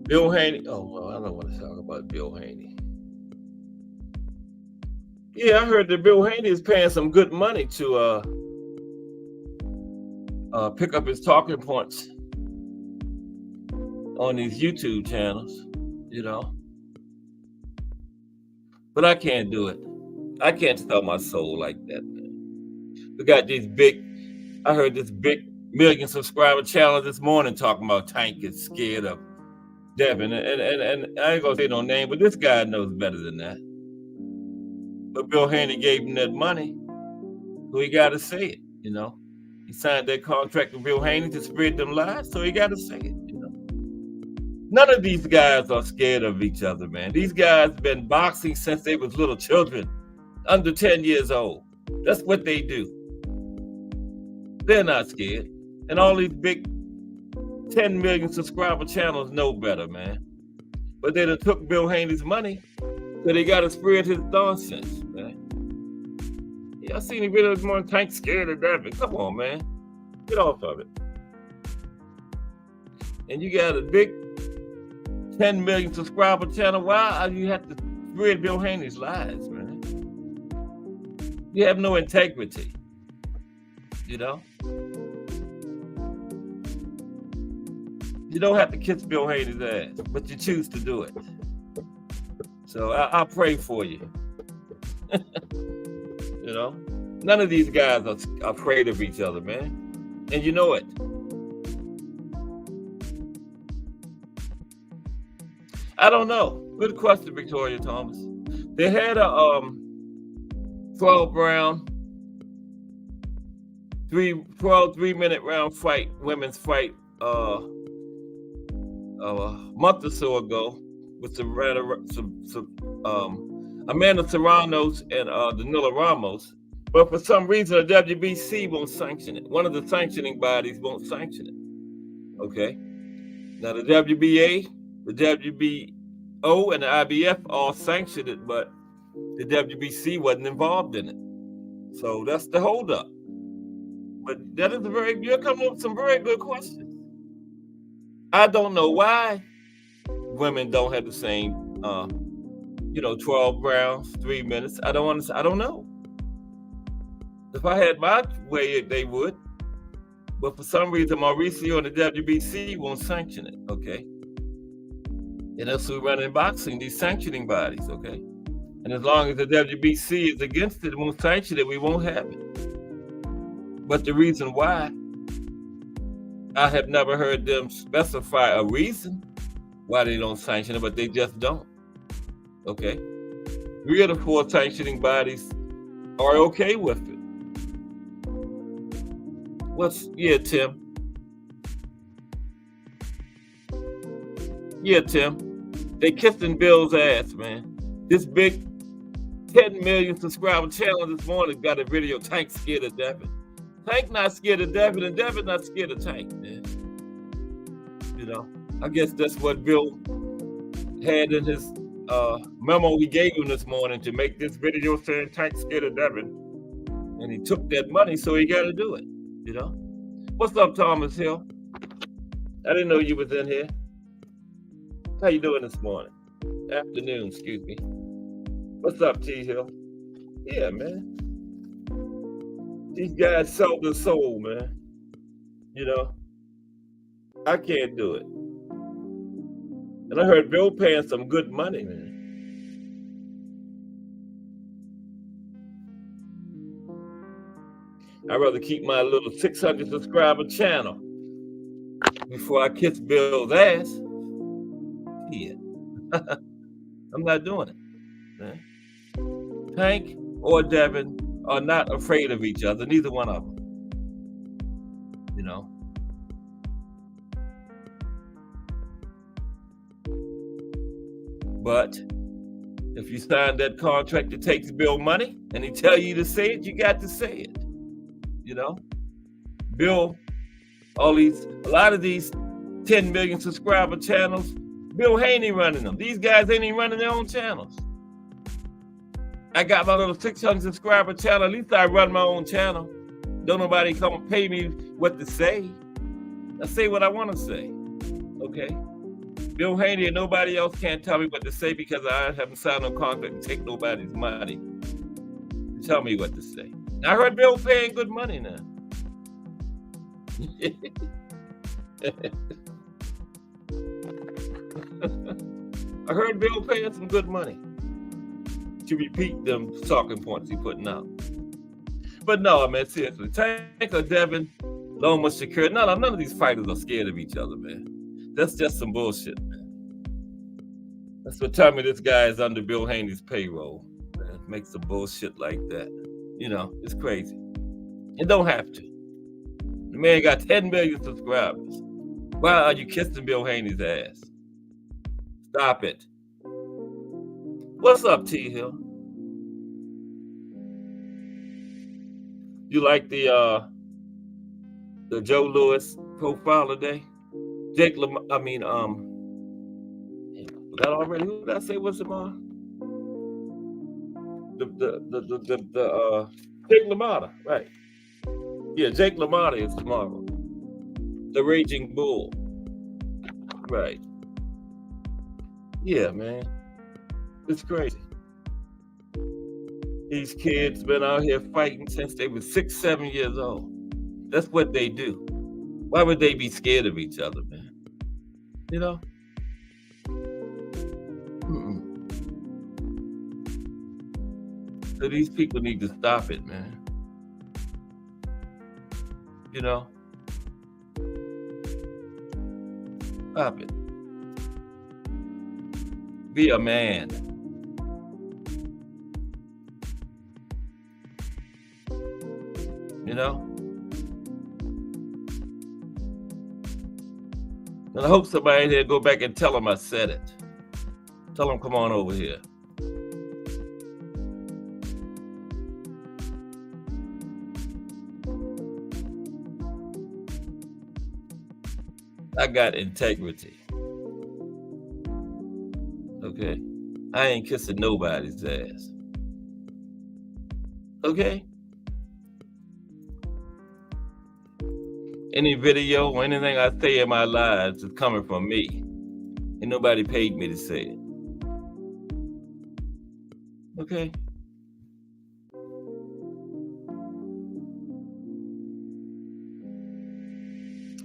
Bill Haney. Oh, well, I don't want to talk about Bill Haney. Yeah, I heard that Bill Haney is paying some good money to pick up his talking points on these YouTube channels, you know. But I can't do it. I can't sell my soul like that, man. We got these I heard this big million subscriber challenge this morning talking about Tank is scared of Devin. And I ain't gonna say no name, but this guy knows better than that. But Bill Haney gave him that money, so he got to say it, you know. He signed that contract with Bill Haney to spread them lies, so he got to say it, you know. None of these guys are scared of each other, man. These guys been boxing since they was little children, under 10 years old. That's what they do. They're not scared. And all these big 10 million subscriber channels know better, man. But they done took Bill Haney's money, so they got to spread his nonsense, man. Yeah, I seen the video this morning, Tank scared of Devin. Come on, man. Get off of it. And you got a big 10 million subscriber channel. Why you have to spread Bill Haney's lies, man? You have no integrity, you know? You don't have to kiss Bill Haney's ass, but you choose to do it. So I pray for you. You know? None of these guys are afraid of each other, man. And you know it. I don't know. Good question, Victoria Thomas. They had a 12 round, 3-minute round fight, women's fight, a month or so ago with Amanda Serranos and Danila Ramos. But for some reason, the WBC won't sanction it. One of the sanctioning bodies won't sanction it. Okay? Now, the WBA, the WBO, and the IBF all sanctioned it, but the WBC wasn't involved in it. So that's the holdup. But that is you're coming up with some very good questions. I don't know why women don't have the same, 12 rounds, 3 minutes. I don't know. If I had my way, they would. But for some reason, Mauricio and the WBC won't sanction it, okay? And that's who run in boxing, these sanctioning bodies, okay? And as long as the WBC is against it, won't sanction it, we won't have it. But the reason why, I have never heard them specify a reason why they don't sanction it, but they just don't, okay? 3 of the 4 sanctioning bodies are okay with it. Tim. Yeah, Tim. They kissing Bill's ass, man. This big 10 million subscriber channel this morning got a video, Tank scared of Devin. Tank not scared of Devin, and Devin not scared of Tank, man. You know, I guess that's what Bill had in his memo we gave him this morning to make this video saying Tank scared of Devin. And he took that money, so he got to do it. You know, what's up, Thomas Hill? I didn't know you was in here. How you doing this morning? Afternoon, excuse me. What's up, T Hill? Yeah, man. These guys sell their soul, man. You know, I can't do it. And I heard Bill paying some good money, man. I'd rather keep my little 600 subscriber channel before I kiss Bill's ass. Yeah. I'm not doing it. Man. Tank or Devin are not afraid of each other, neither one of them. You know. But if you sign that contract that takes Bill money and he tell you to say it, you got to say it. You know, Bill, a lot of these 10 million subscriber channels, Bill Haney running them. These guys ain't even running their own channels. I got my little 600 subscriber channel. At least I run my own channel. Don't nobody come and pay me what to say. I say what I want to say. Okay? Bill Haney and nobody else can't tell me what to say because I haven't signed no contract and take nobody's money to tell me what to say. I heard Bill paying good money now. I heard Bill paying some good money to repeat them talking points he putting out. But no, man, seriously, Tank or Devin, Loma Shakur, none of these fighters are scared of each other, man. That's just some bullshit, man. That's what tell me this guy is under Bill Haney's payroll, man. Make some bullshit like that. You know, it's crazy. It don't have to. The man got 10 million subscribers. Why are you kissing Bill Haney's ass? Stop it. What's up, T Hill? You like the Joe Lewis profile today? Jake Lamar, that already, who did I say was tomorrow? Jake LaMotta, right. Yeah, Jake LaMotta is tomorrow. The Raging Bull. Right. Yeah, man. It's crazy. These kids been out here fighting since they were 6, 7 years old. That's what they do. Why would they be scared of each other, man? You know? So these people need to stop it, man. You know? Stop it. Be a man. You know? And I hope somebody in here go back and tell them I said it. Tell them come on over here. I got integrity. Okay? I ain't kissing nobody's ass. Okay? Any video or anything I say in my lives is coming from me. And nobody paid me to say it. Okay?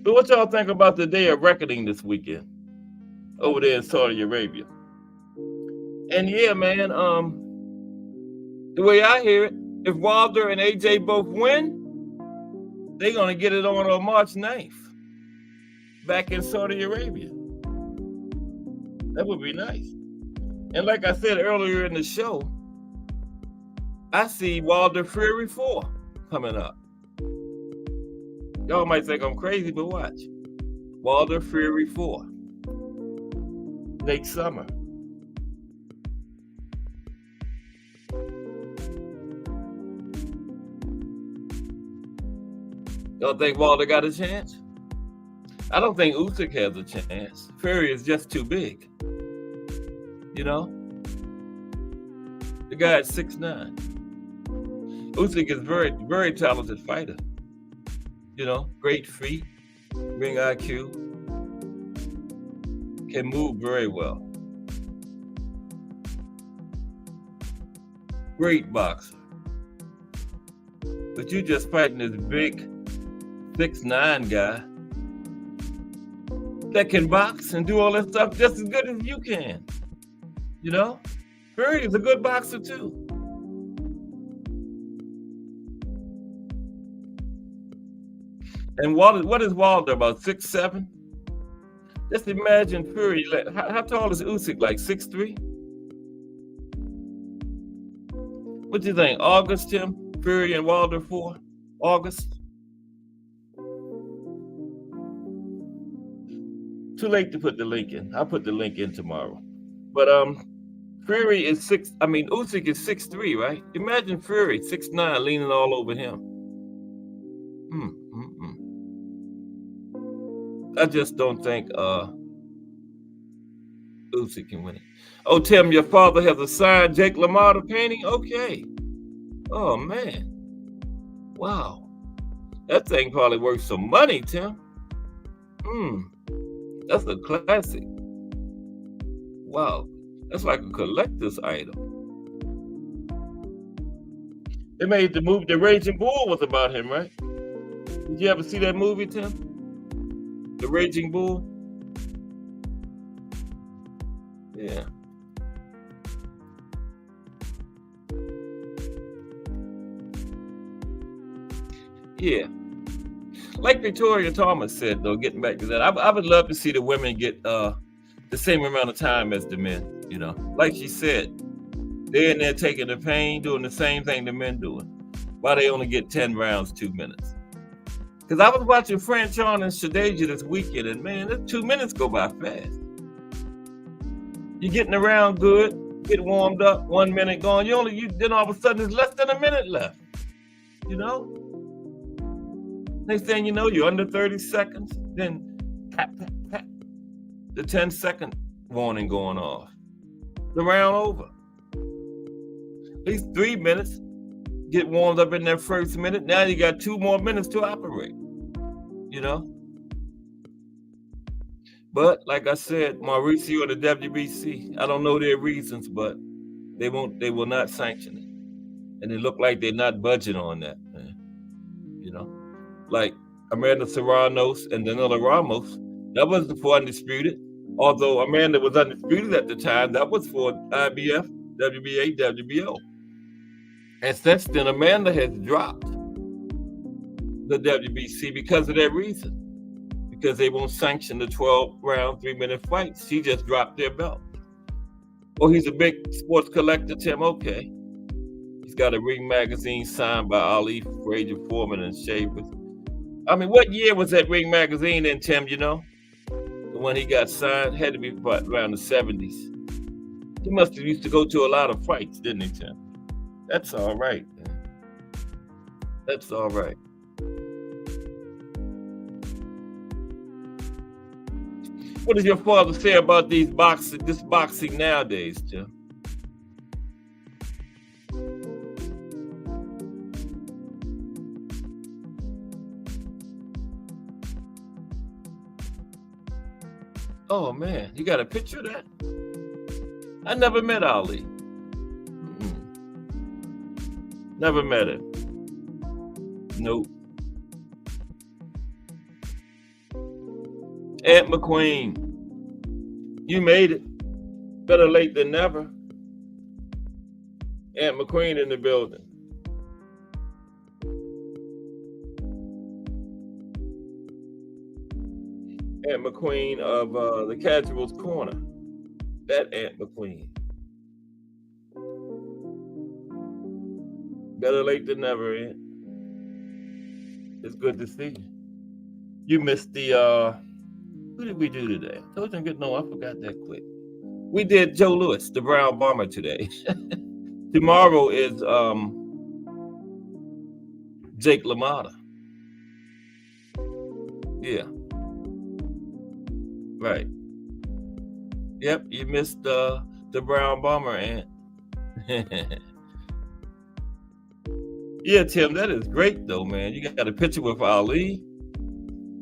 But what y'all think about the day of reckoning this weekend over there in Saudi Arabia? And yeah, man, the way I hear it, if Wilder and AJ both win, they're going to get it on March 9th back in Saudi Arabia. That would be nice. And like I said earlier in the show, I see Wilder Fury 4 coming up. Y'all might think I'm crazy, but watch. Wilder Fury 4. Next summer. Y'all think Wilder got a chance? I don't think Usyk has a chance. Fury is just too big. You know? The guy is 6'9". Usyk is very, very talented fighter. You know, great feet, ring IQ, can move very well. Great boxer. But you just fighting this big 6'9" guy that can box and do all that stuff just as good as you can. You know? Fury is a good boxer too. And Wilder, what is Wilder, about 6'7"? Just imagine Fury, how tall is Usyk, like 6'3"? What do you think, August, Tim? Fury and Wilder 4? August? Too late to put the link in. I'll put the link in tomorrow. But Fury is Usyk is 6'3", right? Imagine Fury, 6'9", leaning all over him. I just don't think Usyk can win it. Oh, Tim, your father has a signed Jake LaMotta painting? Okay. Oh man. Wow. That thing probably worth some money, Tim. That's a classic. Wow. That's like a collector's item. They made the movie, The Raging Bull was about him, right? Did you ever see that movie, Tim? The Raging Bull? Yeah. Yeah. Like Victoria Thomas said, though, getting back to that, I would love to see the women get the same amount of time as the men, you know. Like she said, they're in there taking the pain, doing the same thing the men doing. Why they only get 10 rounds, 2 minutes? Because I was watching Franchon and Shadeja this weekend, and man, the 2 minutes go by fast. You're getting around good, get warmed up, 1 minute gone. Then all of a sudden there's less than a minute left. You know? Next thing you know, you're under 30 seconds. Then tap, tap, tap. The 10-second warning going off. The round over. At least 3 minutes. Get warmed up in that first minute. Now you got 2 more minutes to operate. You know? But like I said, Mauricio and the WBC, I don't know their reasons, but they will not sanction it. And it looked like they're not budging on that, man. You know? Like Amanda Serranos and Danila Ramos, that wasn't for undisputed. Although Amanda was undisputed at the time, that was for IBF, WBA, WBO. And since then, Amanda has dropped the WBC because of that reason. Because they won't sanction the 12-round, 3-minute fights. She just dropped their belt. Oh, he's a big sports collector, Tim. Okay. He's got a Ring magazine signed by Ali, Frazier, Foreman, and Shavers. I mean, what year was that Ring magazine in, Tim, you know? The one he got signed had to be around the 70s. He must have used to go to a lot of fights, didn't he, Tim? That's all right, man. That's all right. What does your father say about this boxing nowadays, Tim? Oh man, you got a picture of that? I never met Ali. Never met him. Nope. Aunt McQueen, you made it. Better late than never. Aunt McQueen in the building. Aunt McQueen of the Casuals Corner. That Aunt McQueen. Better late than never, Aunt. It's good to see you. You missed the who did we do today? I told you I'm getting I forgot that quick. We did Joe Louis, the Brown Bomber, today. Tomorrow is Jake LaMotta. Yeah. Right. Yep, you missed the Brown Bomber, Aunt. Yeah, Tim, that is great though, man. You got a picture with Ali.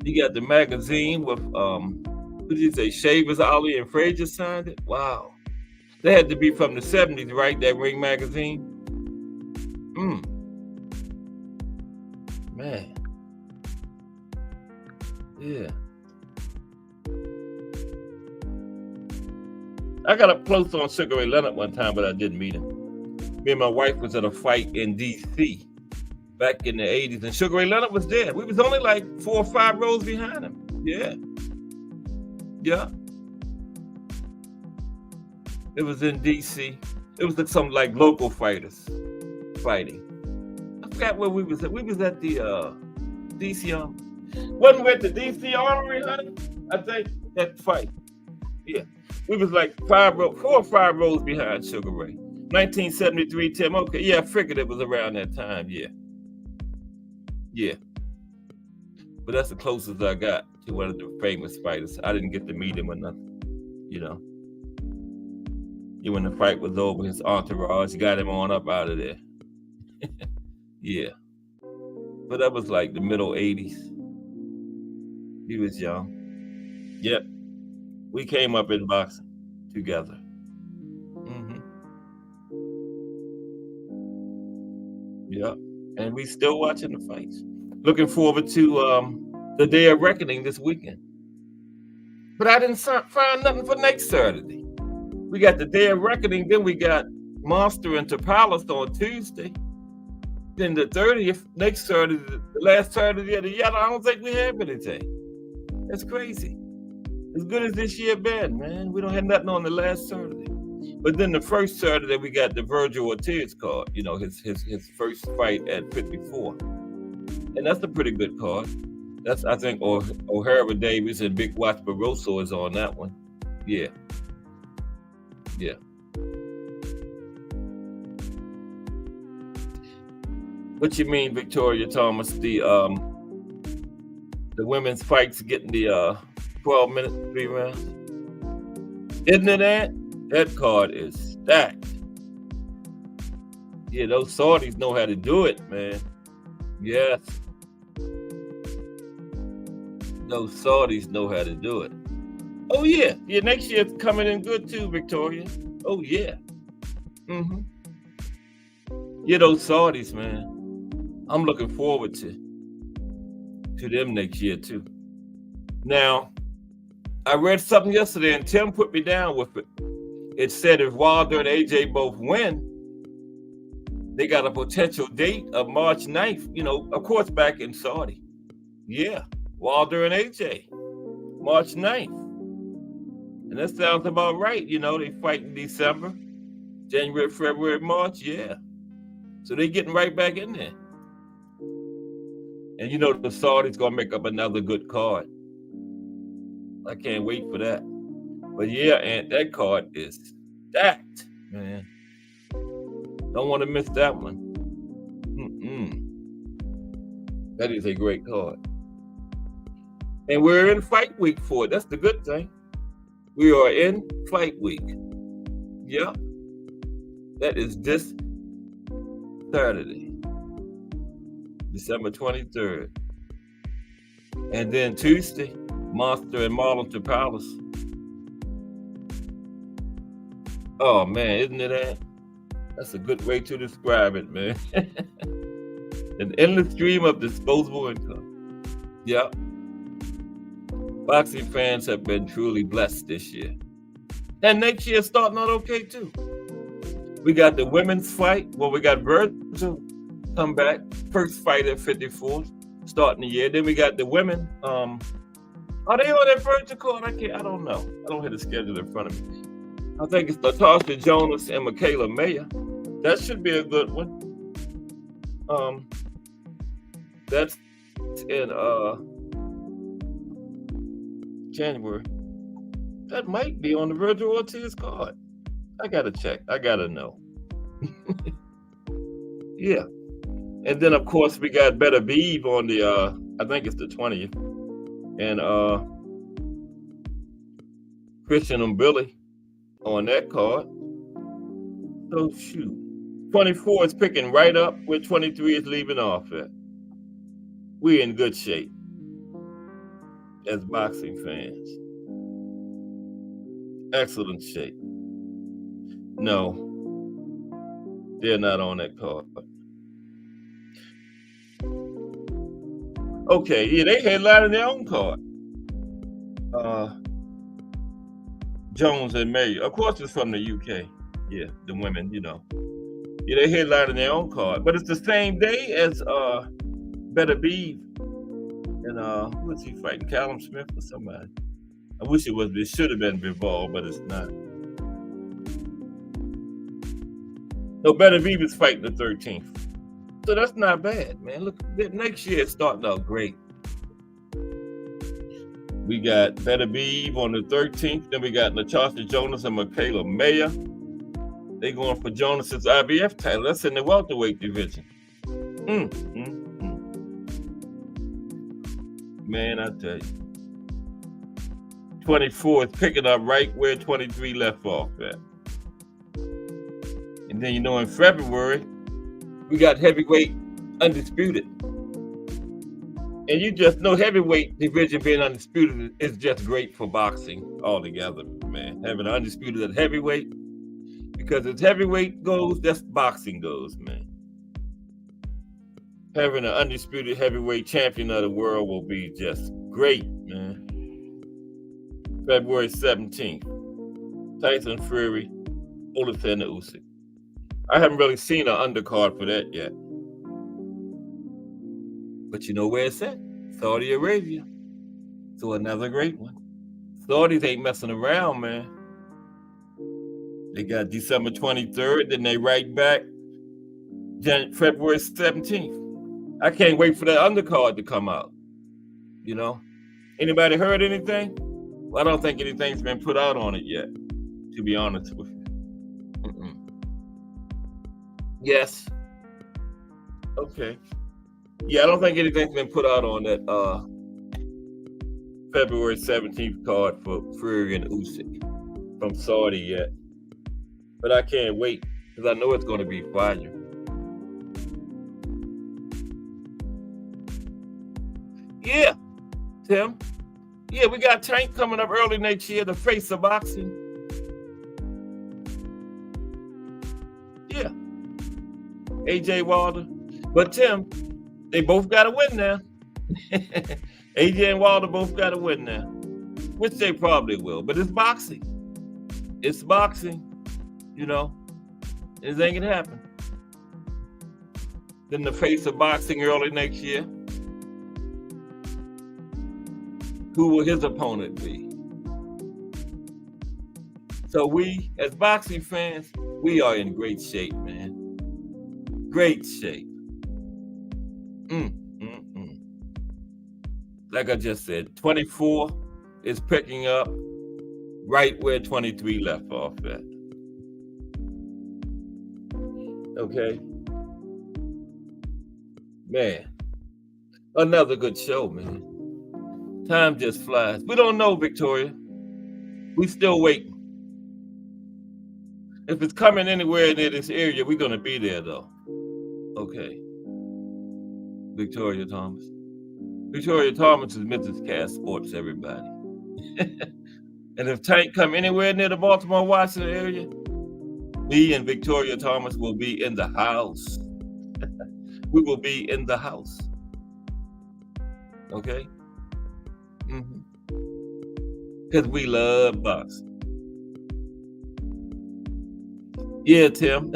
You got the magazine with what did you say? Shavers, Ali, and Frazier signed it. Wow, that had to be from the 70s, right? That Ring magazine. Man. Yeah. I got up close on Sugar Ray Leonard one time, but I didn't meet him. Me and my wife was at a fight in D.C. back in the 80s, and Sugar Ray Leonard was there. We was only like 4 or 5 rows behind him. Yeah. Yeah. It was in D.C. It was some like local fighters fighting. I forgot where we was at. We was at the D.C. Wasn't we at the D.C. Armory, honey? I think that fight. Yeah. We was like 4 or 5 rows behind Sugar Ray. 1973, Tim. Okay. Yeah, I figured it was around that time. Yeah. Yeah. But that's the closest I got. to one of the famous fighters. I didn't get to meet him or nothing, When the fight was over, his entourage got him on up out of there. Yeah. But that was like the middle 80s. He was young. Yep. We came up in boxing together. Yep. And we still watching the fights. Looking forward to the Day of Reckoning this weekend. But I didn't find nothing for next Saturday. We got the Day of Reckoning, then we got Monster and Topalis on Tuesday. Then the 30th, next Saturday, the last Saturday of the year, I don't think we have anything. That's crazy. As good as this year been, man. We don't have nothing on the last Saturday. But then the first Saturday, we got the Virgil Ortiz card, his first fight at 54. And that's a pretty good card. That's, I think, O'Hara Davis and Big Watch Barroso is on that one. Yeah. Yeah. What you mean, Victoria Thomas? The women's fights getting the 12 minutes, 3 rounds. Isn't it that? That card is stacked. Yeah, those Saudis know how to do it, man. Yes. Those Saudis know how to do it. Oh, yeah. Yeah, next year's coming in good too, Victoria. Oh, yeah. Yeah, those Saudis, man. I'm looking forward to them next year too. Now, I read something yesterday and Tim put me down with it. It said if Wilder and AJ both win, they got a potential date of March 9th, of course, back in Saudi. Yeah, Wilder and AJ, March 9th. And that sounds about right. They fight in December, January, February, March. Yeah. So they're getting right back in there. And the Saudis going to make up another good card. I can't wait for that. But yeah, and that card is stacked, man. Don't want to miss that one. That is a great card. And we're in fight week for it. That's the good thing. We are in fight week. Yep. That is this Saturday, December 23rd. And then Tuesday, Monster and Marlon Topalis. Oh, man, isn't it that? That's a good way to describe it, man. An endless stream of disposable income. Yep. Boxing fans have been truly blessed this year. And next year starting out okay, too. We got the women's fight. Well, we got Virgil come back. First fight at 54, starting the year. Then we got the women. Are they on that Virgil card? I don't know. I don't have the schedule in front of me. I think it's Natasha Jonas and Michaela Mayer. That should be a good one. That's in January. That might be on the Virgil Ortiz card. I gotta check. I gotta know. Yeah. And then of course we got Better Beeve on the I think it's the 20th. And Christian and Billy on that card. So shoot. 24 is picking right up where 23 is leaving off at. We're in good shape as boxing fans. Excellent shape. No, they're not on that card. Okay, yeah, they headlining their own card. Jones and Mayer. Of course, it's from the UK. Yeah, the women, Yeah, they headlining their own card. But it's the same day as Better Beeve and who is he fighting? Callum Smith or somebody? I wish it was. It should have been Bivol, but it's not. No, Better Beeve is fighting the 13th. So that's not bad, man. Look, next year it's starting out great. We got Better Beeve on the 13th. Then we got Natasha Jonas and Michaela Mayer. They going for Jonas's IBF title. That's in the welterweight division. Man, I tell you. 24 is picking up right where 23 left off at. And then, in February, we got heavyweight undisputed. And you just know heavyweight division being undisputed is just great for boxing altogether, man. Having an undisputed at heavyweight, because as heavyweight goes, that's boxing goes, man. Having an undisputed heavyweight champion of the world will be just great, man. February 17th, Tyson Fury, Alexander Usyk. I haven't really seen an undercard for that yet. But you know where it's at? Saudi Arabia. So another great one. Saudis ain't messing around, man. They got December 23rd, then they right back February 17th. I can't wait for that undercard to come out. Anybody heard anything? Well, I don't think anything's been put out on it yet, to be honest with you. Yes. Okay. Yeah, I don't think anything's been put out on that February 17th card for Fury and Usyk from Saudi yet. But I can't wait, because I know it's going to be fire. Yeah, Tim. Yeah, we got Tank coming up early next year, the face of boxing. Yeah. AJ Wilder. But Tim, they both got to win now. AJ and Wilder both got to win now, which they probably will. But it's boxing. It's boxing, It ain't going to happen. Then the face of boxing early next year. Who will his opponent be? So we, as boxing fans, we are in great shape, man. Great shape. Like I just said, 24 is picking up right where 23 left off at. Okay. Man, another good show, man. Time just flies. We don't know, Victoria. We still waiting. If it's coming anywhere near this area, we're going to be there, though. Okay. Victoria Thomas. Victoria Thomas is Mrs. Cass Sports, everybody. And if Tank come anywhere near the Baltimore, Washington area, me and Victoria Thomas will be in the house. We will be in the house. Okay? Because we love boxing. Yeah, Tim.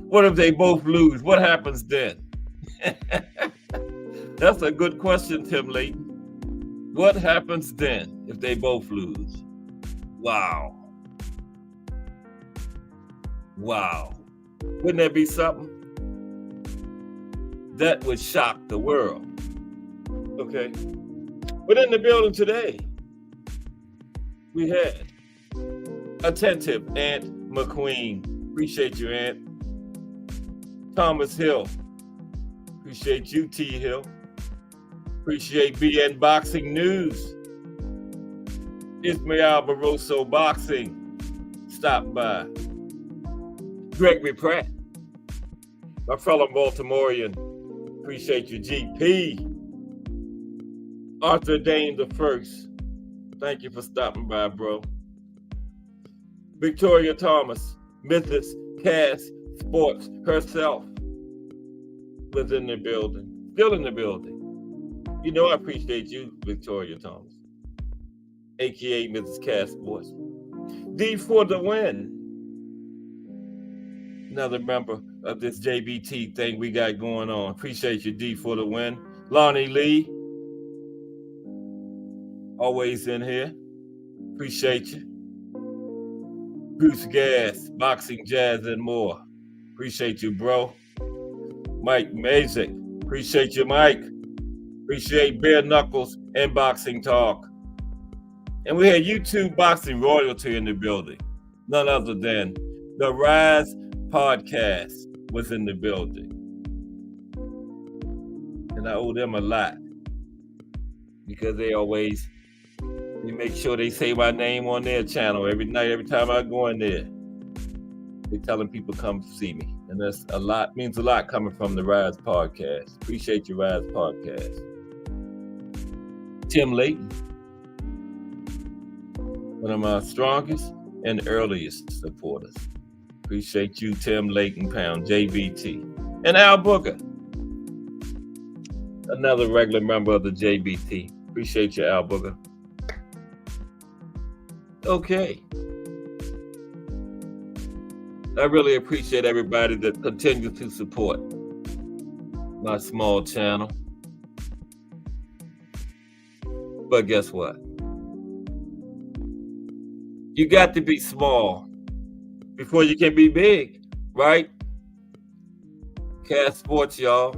What if they both lose? What happens then? That's a good question, Tim Layton. What happens then if they both lose? Wow. Wouldn't that be something? That would shock the world. Okay. But in the building today, we had attentive Aunt McQueen. Appreciate you, Aunt. Thomas Hill. Appreciate you, T. Hill. Appreciate BN Boxing News. Ismael Barroso Boxing. Stop by. Gregory Pratt. My fellow Baltimorean. Appreciate you, GP. Arthur Dane the First. Thank you for stopping by, bro. Victoria Thomas, Mrs. Cass Sports herself, was in the building. Still in the building. I appreciate you, Victoria Thomas, aka Mrs. Cass Sports. D for the win. Another member of this JBT thing we got going on. Appreciate you, D for the win. Lonnie Lee, always in here. Appreciate you. Bruce Gas, Boxing, Jazz, and more. Appreciate you, bro. Mike Mazik. Appreciate you, Mike. Appreciate Bare Knuckles and Boxing Talk. And we had YouTube Boxing Royalty in the building. None other than the Rise Podcast was in the building. And I owe them a lot because they always You make sure they say my name on their channel every night, every time I go in there. They telling people come see me. And that's a lot, means a lot coming from the Rise Podcast. Appreciate your Rise Podcast. Tim Layton, one of my strongest and earliest supporters. Appreciate you, Tim Layton Pound, JBT. And Al Booker, another regular member of the JBT. Appreciate you, Al Booker. Okay. I really appreciate everybody that continues to support my small channel. But guess what? You got to be small before you can be big, right? Cast Sports, y'all.